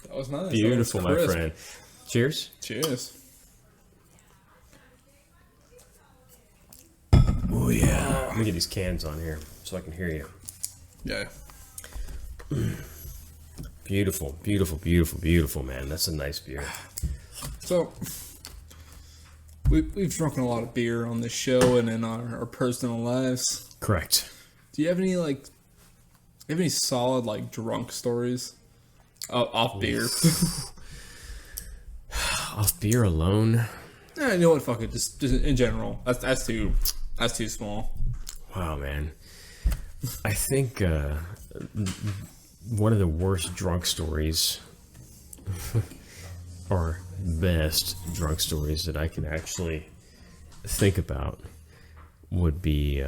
That was nice. Beautiful, That was my friend. Cheers. Cheers. Oh, yeah. Let me get these cans on here so I can hear you. Yeah. Beautiful, beautiful, beautiful, beautiful, man. That's a nice beer. So, we've drunken a lot of beer on this show and in our personal lives. Correct. Do you have any solid like drunk stories off beer? Off beer alone? You know what? Fuck it. Just in general. That's too small. Wow, man. I think one of the worst drunk stories, or best drunk stories that I can actually think about, would be.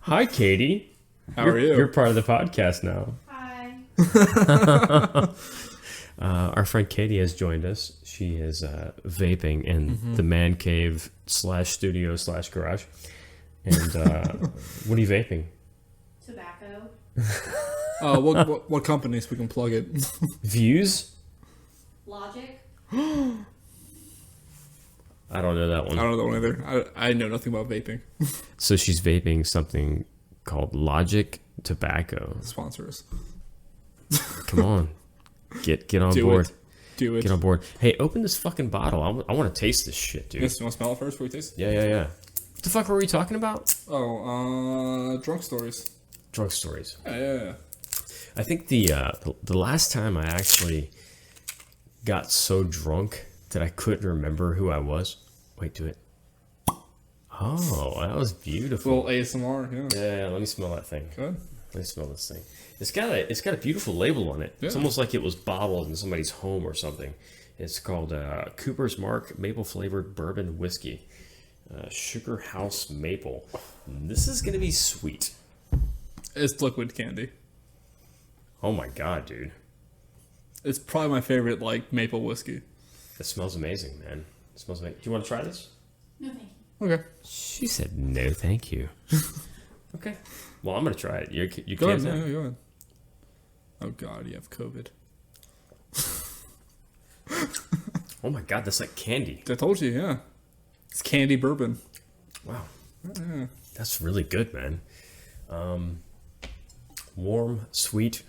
Hi, Katie. How are you? You're part of the podcast now. Hi. Our friend Katie has joined us. She is vaping in the man cave / studio / garage. And what are you vaping? Tobacco. What companies we can plug it? Views? Logic. I don't know that one. I don't know that one either. I know nothing about vaping. So she's vaping something called Logic Tobacco. Sponsor us. Come on. Get on Do board. it. Do it. Get on board. Hey, open this fucking bottle. I want to taste this shit, dude. Yes, you want to smell it first before you taste it? Yeah. What the fuck were we talking about? Drunk stories. Drunk stories. Yeah. I think the last time I actually got so drunk that I couldn't remember who I was. Wait, do it. Oh, that was beautiful. Little ASMR, yeah. Yeah, let me smell that thing. Good. Let me smell this thing. It's got a beautiful label on it. Yeah. It's almost like it was bottled in somebody's home or something. It's called Cooper's Mark Maple Flavored Bourbon Whiskey. Sugar House Maple. This is gonna be sweet. It's liquid candy. Oh my god, dude. It's probably my favorite, like, maple whiskey. It smells amazing, man. It smells amazing. Do you want to try this? No, thank you. Okay. She said no, thank you. Okay. Well, I'm gonna try it. You Go can't. ahead. Yeah, go ahead. Oh god, you have COVID. Oh my god, that's like candy. I told you, yeah. It's candy bourbon. Wow, Yeah. that's really good, man. Warm, sweet.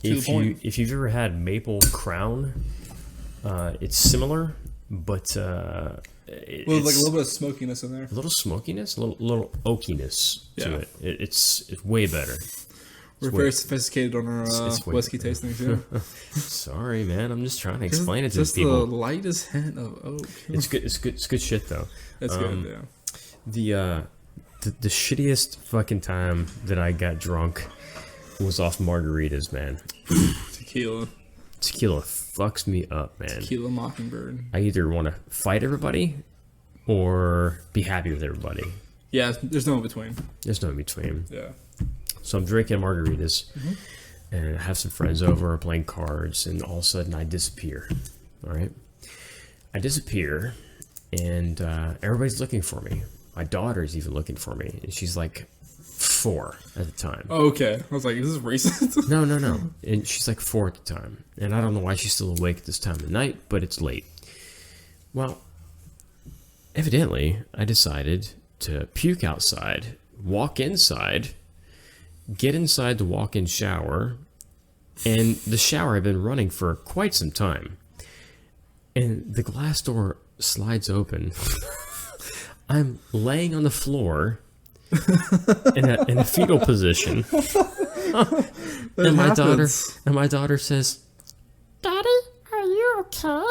If you've ever had Maple Crown, it's similar, but With like a little bit of smokiness in there. a little smokiness, a little oakiness to Yeah. it. It's way better. We're way- very sophisticated on our it's way whiskey better. tastings, yeah. Sorry, man. I'm just trying to explain it to Just people. the lightest hint of oak. It's good. It's good shit though. That's good, yeah. The shittiest fucking time that I got drunk was off margaritas, man. Tequila. Tequila fucks me up, man. Tequila Mockingbird. I either want to fight everybody or be happy with everybody. Yeah, there's no in between. There's no in between. Yeah. So I'm drinking margaritas, and I have some friends over playing cards, and all of a sudden I disappear. All right, I disappear, and everybody's looking for me. My daughter's even looking for me, and she's like 4 at the time. Oh, okay. I was like, is this recent? No. And she's like 4 at the time. And I don't know why she's still awake at this time of night, but it's late. Well, evidently, I decided to puke outside, walk inside, get inside the walk-in shower, And the shower had been running for quite some time. And the glass door slides open. I'm laying on the floor in a fetal position. And my daughter says, "Daddy, are you okay?"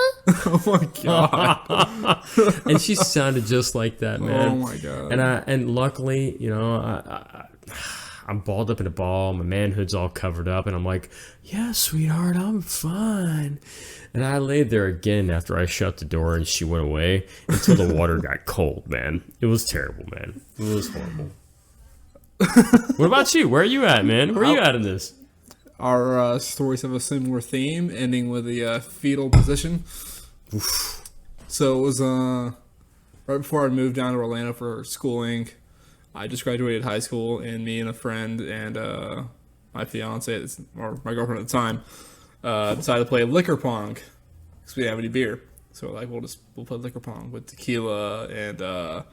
Oh my god. And she sounded just like that, man. Oh my god. And luckily, I'm balled up in a ball. My manhood's all covered up, and I'm like, "Yeah, sweetheart, I'm fine." And I laid there again after I shut the door, and she went away until the water got cold, man. It was terrible, man. It was horrible. What about you? Where are you at, man? Where are you at in this? Our stories have a similar theme, ending with the fetal position. Oof. So it was right before I moved down to Orlando for schooling. I just graduated high school, and me and a friend and my fiance, or my girlfriend at the time, decided to play liquor pong because we didn't have any beer. So we're like, we'll play liquor pong with tequila and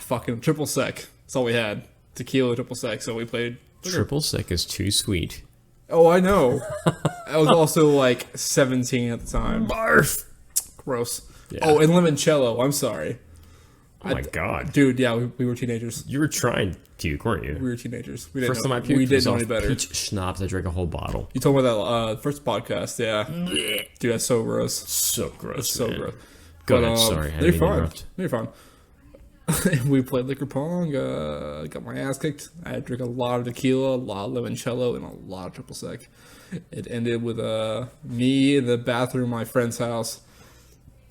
fucking triple sec. That's all we had. Tequila, triple sec. So we played Triple sec is too sweet. Oh, I know. I was also like 17 at the time. Barf. Gross. Yeah. Oh, and limoncello. I'm sorry. Oh my god. Dude, yeah, we were teenagers. You were trying to puke, weren't you? We were teenagers. First time I puked we didn't was know off any better. peach schnapps. I drank a whole bottle. You told me that first podcast, yeah. Dude, that's so gross. So gross, That's so man. gross. Go ahead, sorry. I They're didn't mean to fine. interrupt. They're fine. We played liquor pong, got my ass kicked. I had to drink a lot of tequila, a lot of limoncello, and a lot of triple sec. It ended with me in the bathroom of my friend's house,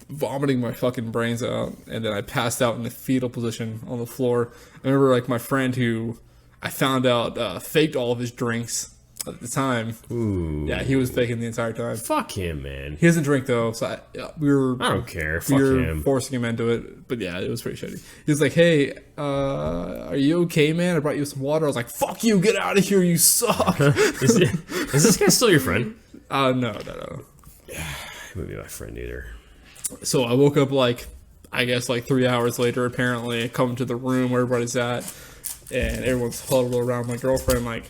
vomiting my fucking brains out, and then I passed out in the fetal position on the floor. I remember like my friend who I found out faked all of his drinks at the time. Ooh. Yeah, he was faking the entire time. Fuck him, man. He doesn't drink though, so we were. I don't care. We Fuck were him. forcing him into it, but yeah, it was pretty shitty. He was like, "Hey, are you okay, man? I brought you some water." I was like, "Fuck you! Get out of here! You suck." Is this guy still your friend? No. He wouldn't be my friend either. So I woke up I guess 3 hours later. Apparently, I come to the room where everybody's at, and everyone's huddled around my girlfriend,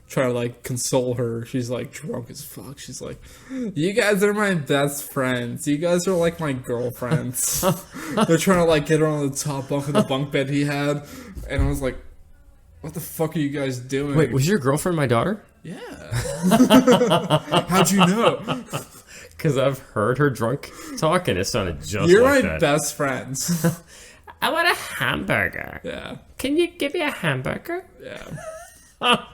trying to console her. She's drunk as fuck. She's like, "You guys are my best friends. You guys are like my girlfriends." They're trying to get her on the top bunk of the bunk bed he had, and I was like, "What the fuck are you guys doing?" Wait, was your girlfriend my daughter? Yeah. How'd you know? Because I've heard her drunk talk, and it sounded just You're like my that. best friends. I want a hamburger. Yeah. Can you give me a hamburger? Yeah.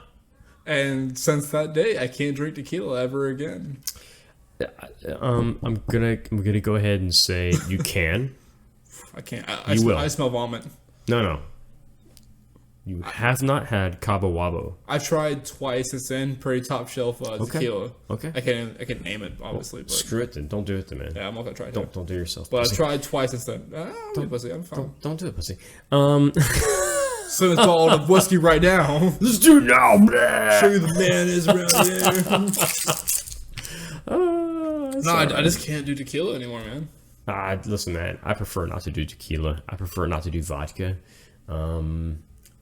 And since that day, I can't drink tequila ever again. I'm gonna go ahead and say you can. I can't. You will. I smell vomit. No. You have not had Cabo Wabo. I've tried twice. It's in pretty top shelf tequila. Okay. I can name it obviously, but Screw it then. Don't do it then, man. yeah, I'm not gonna try it. Don't do yourself. But I pussy. tried twice instead. I'm fine. Don't do it, pussy. So it's all the whiskey right now. Let's do it now. Show you the man is around here. No, I just can't do tequila anymore, man. Listen, man. I prefer not to do tequila. I prefer not to do vodka.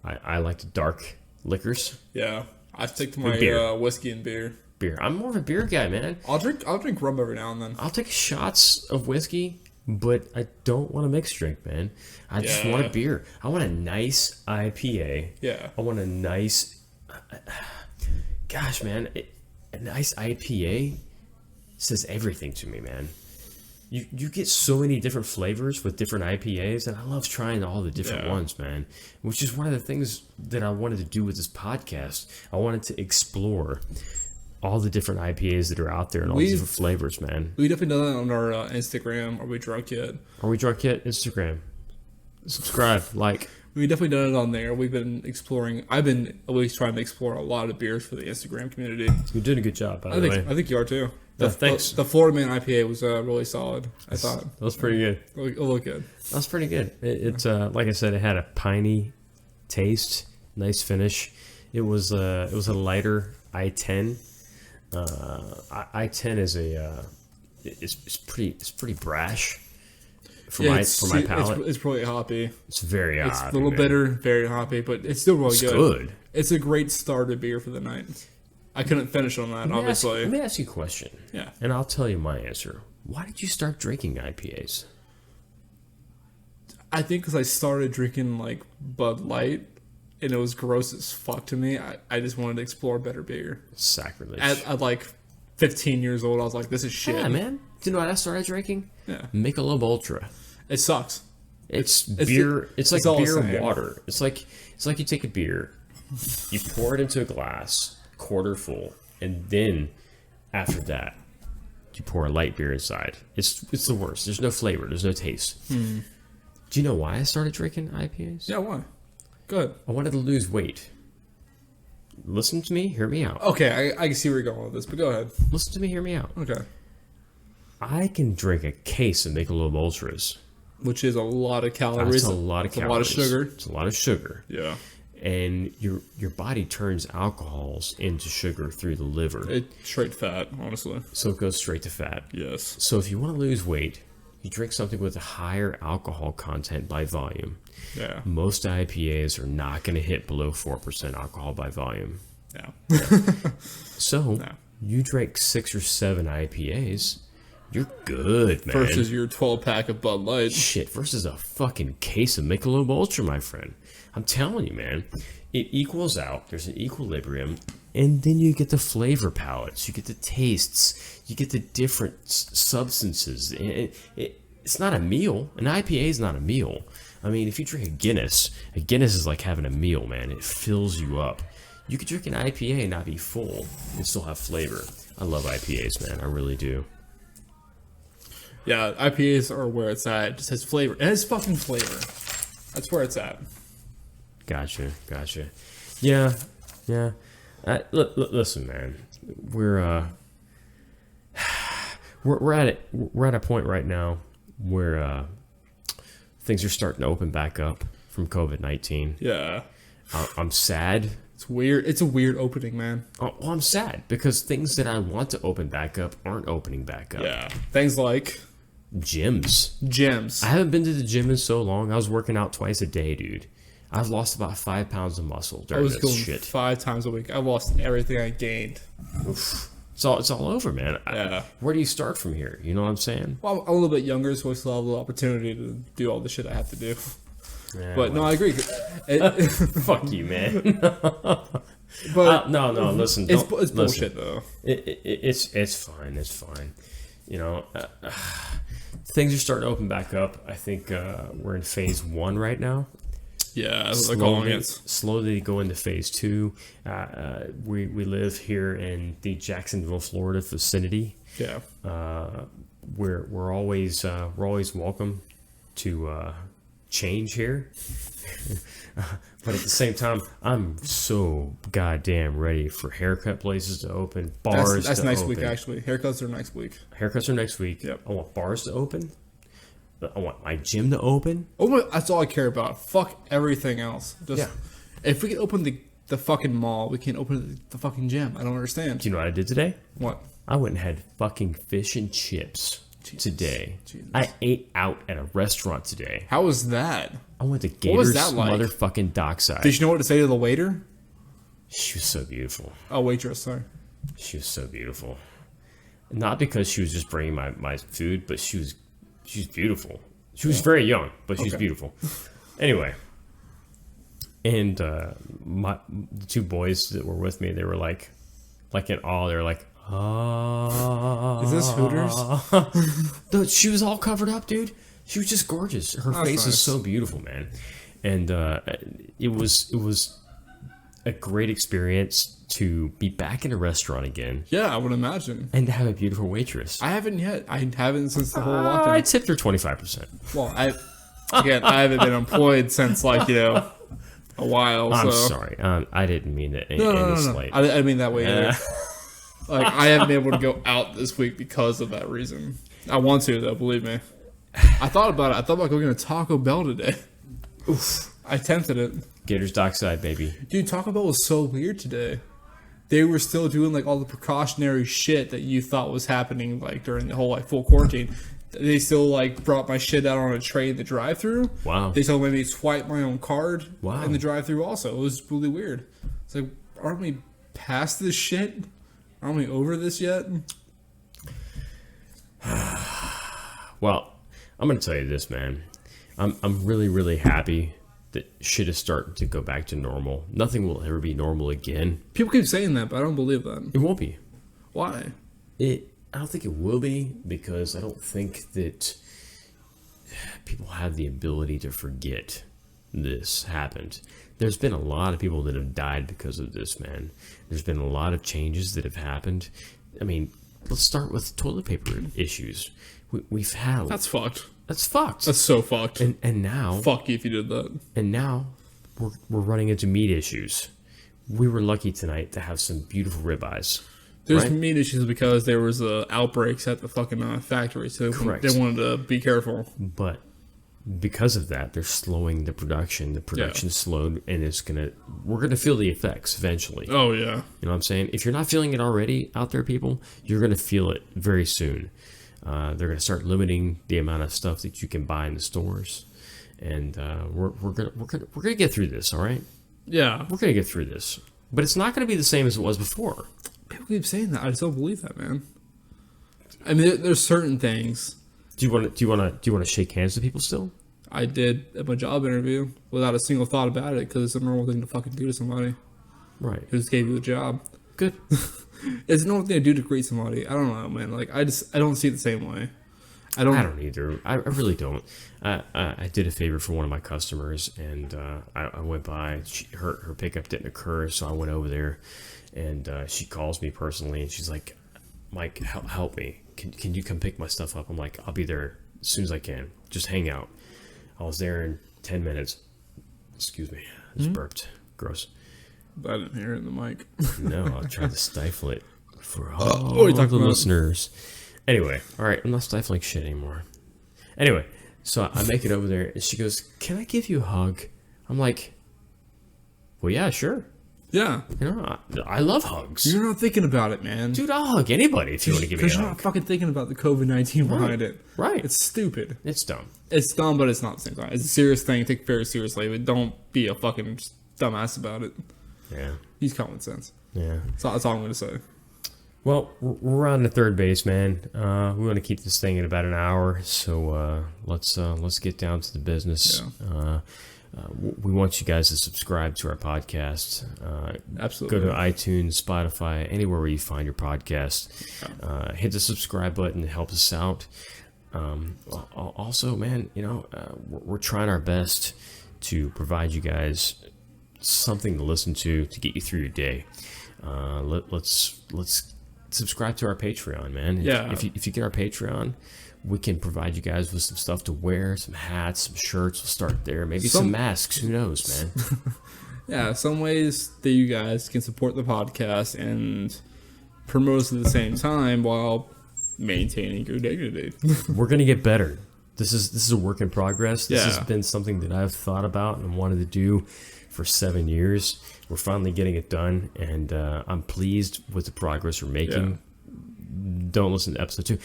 I like the dark liquors. Yeah, I stick to my whiskey and beer. Beer. I'm more of a beer guy, man. I'll drink rum every now and then. I'll take shots of whiskey, but I don't want a mixed drink, man. I just want a beer. I want a nice IPA. Yeah. I want a nice... Gosh, man. A nice IPA says everything to me, man. You get so many different flavors with different IPAs, and I love trying all the different ones, man. Which is one of the things that I wanted to do with this podcast. I wanted to explore all the different IPAs that are out there and all the different flavors, man. We definitely done that on our Instagram. Are we drunk yet? Are we drunk yet? Instagram. Subscribe, like. We definitely done it on there. We've been exploring. I've been at least trying to explore a lot of beers for the Instagram community. You did a good job, by the way. I think you are too. Thanks. The Florida Man IPA was really solid. I thought That was pretty good. it looked good. That was pretty good. It's like I said, it had a piney taste, nice finish. It was a lighter I-10. I-10 is it's pretty brash for my palate. It's really hoppy. It's very It's hoppy, a little man. bitter, very hoppy, but it's still really It's good. good. It's a great starter beer for the night. I couldn't finish on that, obviously. Let me ask you a question. Yeah. And I'll tell you my answer. Why did you start drinking IPAs? I think because I started drinking like Bud Light, and it was gross as fuck to me. I just wanted to explore better beer. Sacrilege. At like 15 years old, I was like, "This is shit." Yeah, man. Do you know what I started drinking? Yeah. Michelob Ultra. It sucks. It's beer. It's like all the beer and same. water. It's like you take a beer, you pour it into a glass, quarter full, and then after that, you pour a light beer inside. It's the worst. There's no flavor. There's no taste. Do you know why I started drinking IPAs? Yeah, why? Good. I wanted to lose weight. Listen to me. Hear me out. Okay, I can see where you're going with this, but go ahead. Listen to me. Hear me out. Okay. I can drink a case of Michelob Ultras. Which is a lot of calories. That's a lot of It's calories. a lot of sugar. It's a lot of sugar. Yeah. And your body turns alcohols into sugar through the liver. It's straight fat, honestly. So it goes straight to fat. Yes. So if you want to lose weight, you drink something with a higher alcohol content by volume. Yeah. Most IPAs are not going to hit below 4% alcohol by volume. Yeah. So No. you drink 6 or 7 IPAs, you're good, man. Versus your 12-pack of Bud Light. Shit, versus a fucking case of Michelob Ultra, my friend. I'm telling you, man. It equals out. There's an equilibrium. And then you get the flavor palettes. You get the tastes. You get the different substances. It's not a meal. An IPA is not a meal. I mean, if you drink a Guinness is like having a meal, man. It fills you up. You could drink an IPA and not be full and still have flavor. I love IPAs, man. I really do. Yeah, IPAs are where it's at. It just has flavor. It has fucking flavor. That's where it's at. Gotcha. Yeah. Listen, man. We're at a point right now where things are starting to open back up from COVID-19. Yeah. I'm sad. It's weird. It's a weird opening, man. Well, I'm sad because things that I want to open back up aren't opening back up. Yeah. Things like gyms. I haven't been to the gym in so long. I was working out twice a day, dude. I've lost about 5 pounds of muscle I during was this going shit. 5 times a week. I lost everything I gained. Oof. It's all over, man. Yeah. Where do you start from here? You know what I'm saying? Well, I'm a little bit younger, so I still have the opportunity to do all the shit I have to do. Yeah, But no, I agree. Fuck you, man. But no, listen. it's listen. bullshit though. It's fine. It's fine. You know, things are starting to open back up. I think we're in phase 1 right now. Yeah, that's what they're calling it. Slowly go into phase 2. We live here in the Jacksonville, Florida vicinity. Yeah. We're always welcome to change here. But at the same time, I'm so goddamn ready for haircut places to open, bars That's to next open. week, actually. Haircuts are next week. Haircuts are next week. Yep. I want bars to open. I want my gym to open. Oh, that's all I care about. Fuck everything else. Just, Yeah. If we can open the fucking mall, we can't open the fucking gym. I don't understand. Do you know what I did today? What? I went and had fucking fish and chips today. Jesus. I ate out at a restaurant today. How was that? I went to What was Gators that like? motherfucking Dockside. Did you know what to say to the waiter? She was so beautiful. Oh, waitress, sorry. She was so beautiful. Not because she was just bringing my food, but she was beautiful. She was very young, but she was beautiful. Anyway, and the 2 boys that were with me, they were like in awe. They were like, "Ah." Is this Hooters? No, she was all covered up, dude. She was just gorgeous. Her face nice. is so beautiful, man. And it was a great experience to be back in a restaurant again Yeah, I would imagine. and to have a beautiful waitress. I haven't yet. I haven't since the whole I lockdown. tipped her 25%. Well, I haven't been employed since a while. I'm so. sorry. I didn't mean it in No, any no. slight. I didn't mean that way either. Like, I haven't been able to go out this week because of that reason. I want to, though, believe me. I thought about it. I thought about going to Taco Bell today. Oof. I tempted it. Gators Dockside, baby. Dude, Taco Bell was so weird today. They were still doing, all the precautionary shit that you thought was happening, during the whole, full quarantine. They still, brought my shit out on a tray in the drive-thru. Wow. They still made me swipe my own card Wow. in the drive-thru also. It was really weird. It's like, aren't we past this shit? Aren't we over this yet? Well, I'm gonna tell you this, man. I'm really, really happy that shit is starting to go back to normal. Nothing will ever be normal again. People keep saying that, but I don't believe that. It won't be. Why? I don't think it will be, because I don't think that people have the ability to forget this happened. There's been a lot of people that have died because of this, man. There's been a lot of changes that have happened. I mean, let's start with toilet paper issues. We've had... That's fucked. That's fucked. That's so fucked. And now... Fuck you if you did that. And now we're running into meat issues. We were lucky tonight to have some beautiful ribeyes. There's right? meat issues because there was outbreaks at the fucking factory, so Correct. they wanted to be careful. But because of that, they're slowing the production. The production slowed, and we're gonna feel the effects eventually. Oh yeah. You know what I'm saying? If you're not feeling it already out there, people, you're gonna feel it very soon. They're gonna start limiting the amount of stuff that you can buy in the stores, and we're gonna get through this. All right? Yeah. We're gonna get through this, but it's not gonna be the same as it was before. People keep saying that. I just don't believe that, man. I mean, there's certain things. Do you want to shake hands with people still? I did at my job interview without a single thought about it because it's a normal thing to fucking do to somebody Right. who just gave you a job. Good. It's a normal thing to do to greet somebody. I don't know, man. Like I don't see it the same way. I don't either. I really don't. I did a favor for one of my customers, and I went by. Her pickup didn't occur, so I went over there, and she calls me personally, and she's like, "Mike, help me. Can you come pick my stuff up?" I'm like, "I'll be there as soon as I can. Just hang out." I was there in 10 minutes. Excuse me. I just burped. Gross. I didn't hear it in the mic. No, I'll try to stifle it for what are you all the talking about? listeners. Anyway, all right, I'm not stifling shit anymore. Anyway, so I make it over there, and she goes, "Can I give you a hug?" I'm like, "Well, yeah, sure. Yeah. You know, I love hugs. You're not thinking about it, man. Dude, I'll hug anybody if you want to give me a Because you're hug." not fucking thinking about the COVID-19 behind it. Right. It's stupid. It's dumb. It's dumb, but it's not at the same time. It's a serious thing. Take it very seriously, but don't be a fucking dumbass about it. Yeah. Use common sense. Yeah. That's all I'm going to say. Well, we're on to third base, man. We want to keep this thing at about an hour, so let's get down to the business. Yeah. We want you guys to subscribe to our podcast. Absolutely. Go to iTunes, Spotify, anywhere where you find your podcast. Hit the subscribe button. It helps us out. Also, man, you know, we're trying our best to provide you guys something to listen to get you through your day. Let's subscribe to our Patreon, man. Yeah. If you get our Patreon, we can provide you guys with some stuff to wear, some hats, some shirts. We'll start there. Maybe some masks. Who knows, man? Yeah, some ways that you guys can support the podcast and promote us at the same time while maintaining your dignity. We're gonna get better. This is a work in progress. This has Yeah. been something that I've thought about and wanted to do for 7 years. We're finally getting it done, and I'm pleased with the progress we're making. Don't listen to episode 2.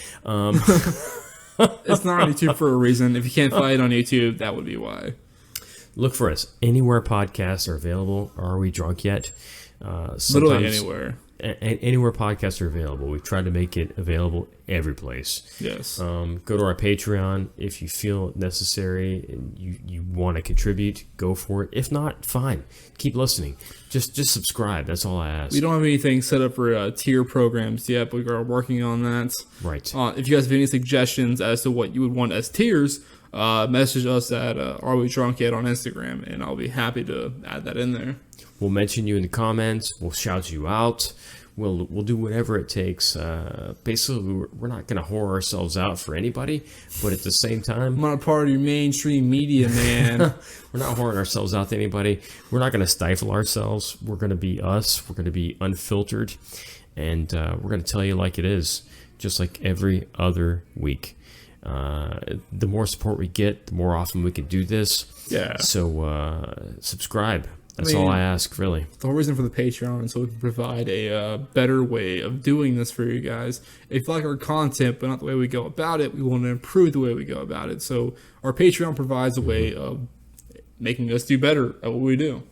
It's not on YouTube for a reason. If you can't find it on YouTube, that would be why. Look for us anywhere podcasts are available. Are we drunk yet? Literally anywhere. Anywhere podcasts are available. We've tried to make it available every place. Yes. Go to our Patreon if you feel it necessary and you want to contribute. Go for it. If not, fine. Keep listening. Just subscribe. That's all I ask. We don't have anything set up for tier programs yet, but we are working on that. Right. If you guys have any suggestions as to what you would want as tiers, message us at Are We Drunk Yet on Instagram, and I'll be happy to add that in there. We'll mention you in the comments. We'll shout you out. We'll do whatever it takes. Basically, we're not going to whore ourselves out for anybody, but at the same time, I'm not a part of your mainstream media, man. we're not whoring ourselves out to anybody. We're not going to stifle ourselves. We're going to be us. We're going to be unfiltered, and we're going to tell you like it is, just like every other week. The more support we get, the more often we can do this. Yeah. So subscribe. That's all I ask, really. The whole reason for the Patreon is so we can provide a better way of doing this for you guys. If you like our content, but not the way we go about it, we want to improve the way we go about it. So our Patreon provides a way of making us do better at what we do.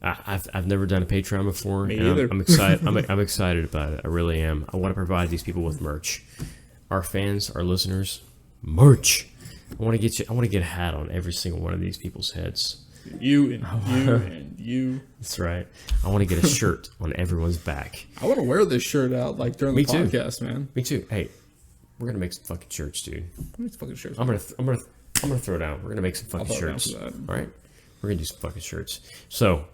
I've never done a Patreon before. Me and either. I'm excited. I'm excited about it. I really am. I want to provide these people with merch. Our fans, our listeners, merch. I want to get a hat on every single one of these people's heads. You and you and you. That's right. I want to get a shirt on everyone's back. I want to wear this shirt out like during the podcast, man. Me too. Hey, we're gonna make some fucking shirts, dude. Make some fucking shirts. I'm gonna throw it out. We're gonna make some fucking shirts. All All right, we're gonna do some fucking shirts. So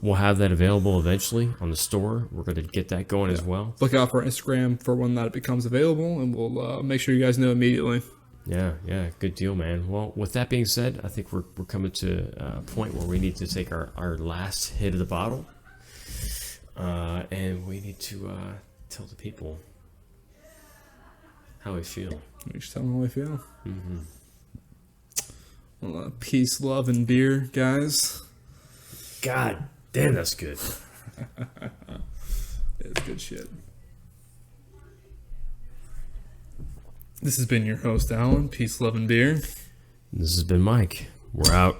we'll have that available eventually on the store. We're gonna get that going as well. Look out for our Instagram for when that becomes available, and we'll make sure you guys know immediately. Yeah, good deal, man. Well, with that being said, I think we're coming to a point where we need to take our last hit of the bottle, and we need to tell the people how we feel. We should tell them how we feel. Well, peace, love, and beer, guys. God damn, that's good. It's good shit. This has been your host, Alan. Peace, love, and beer. This has been Mike. We're out.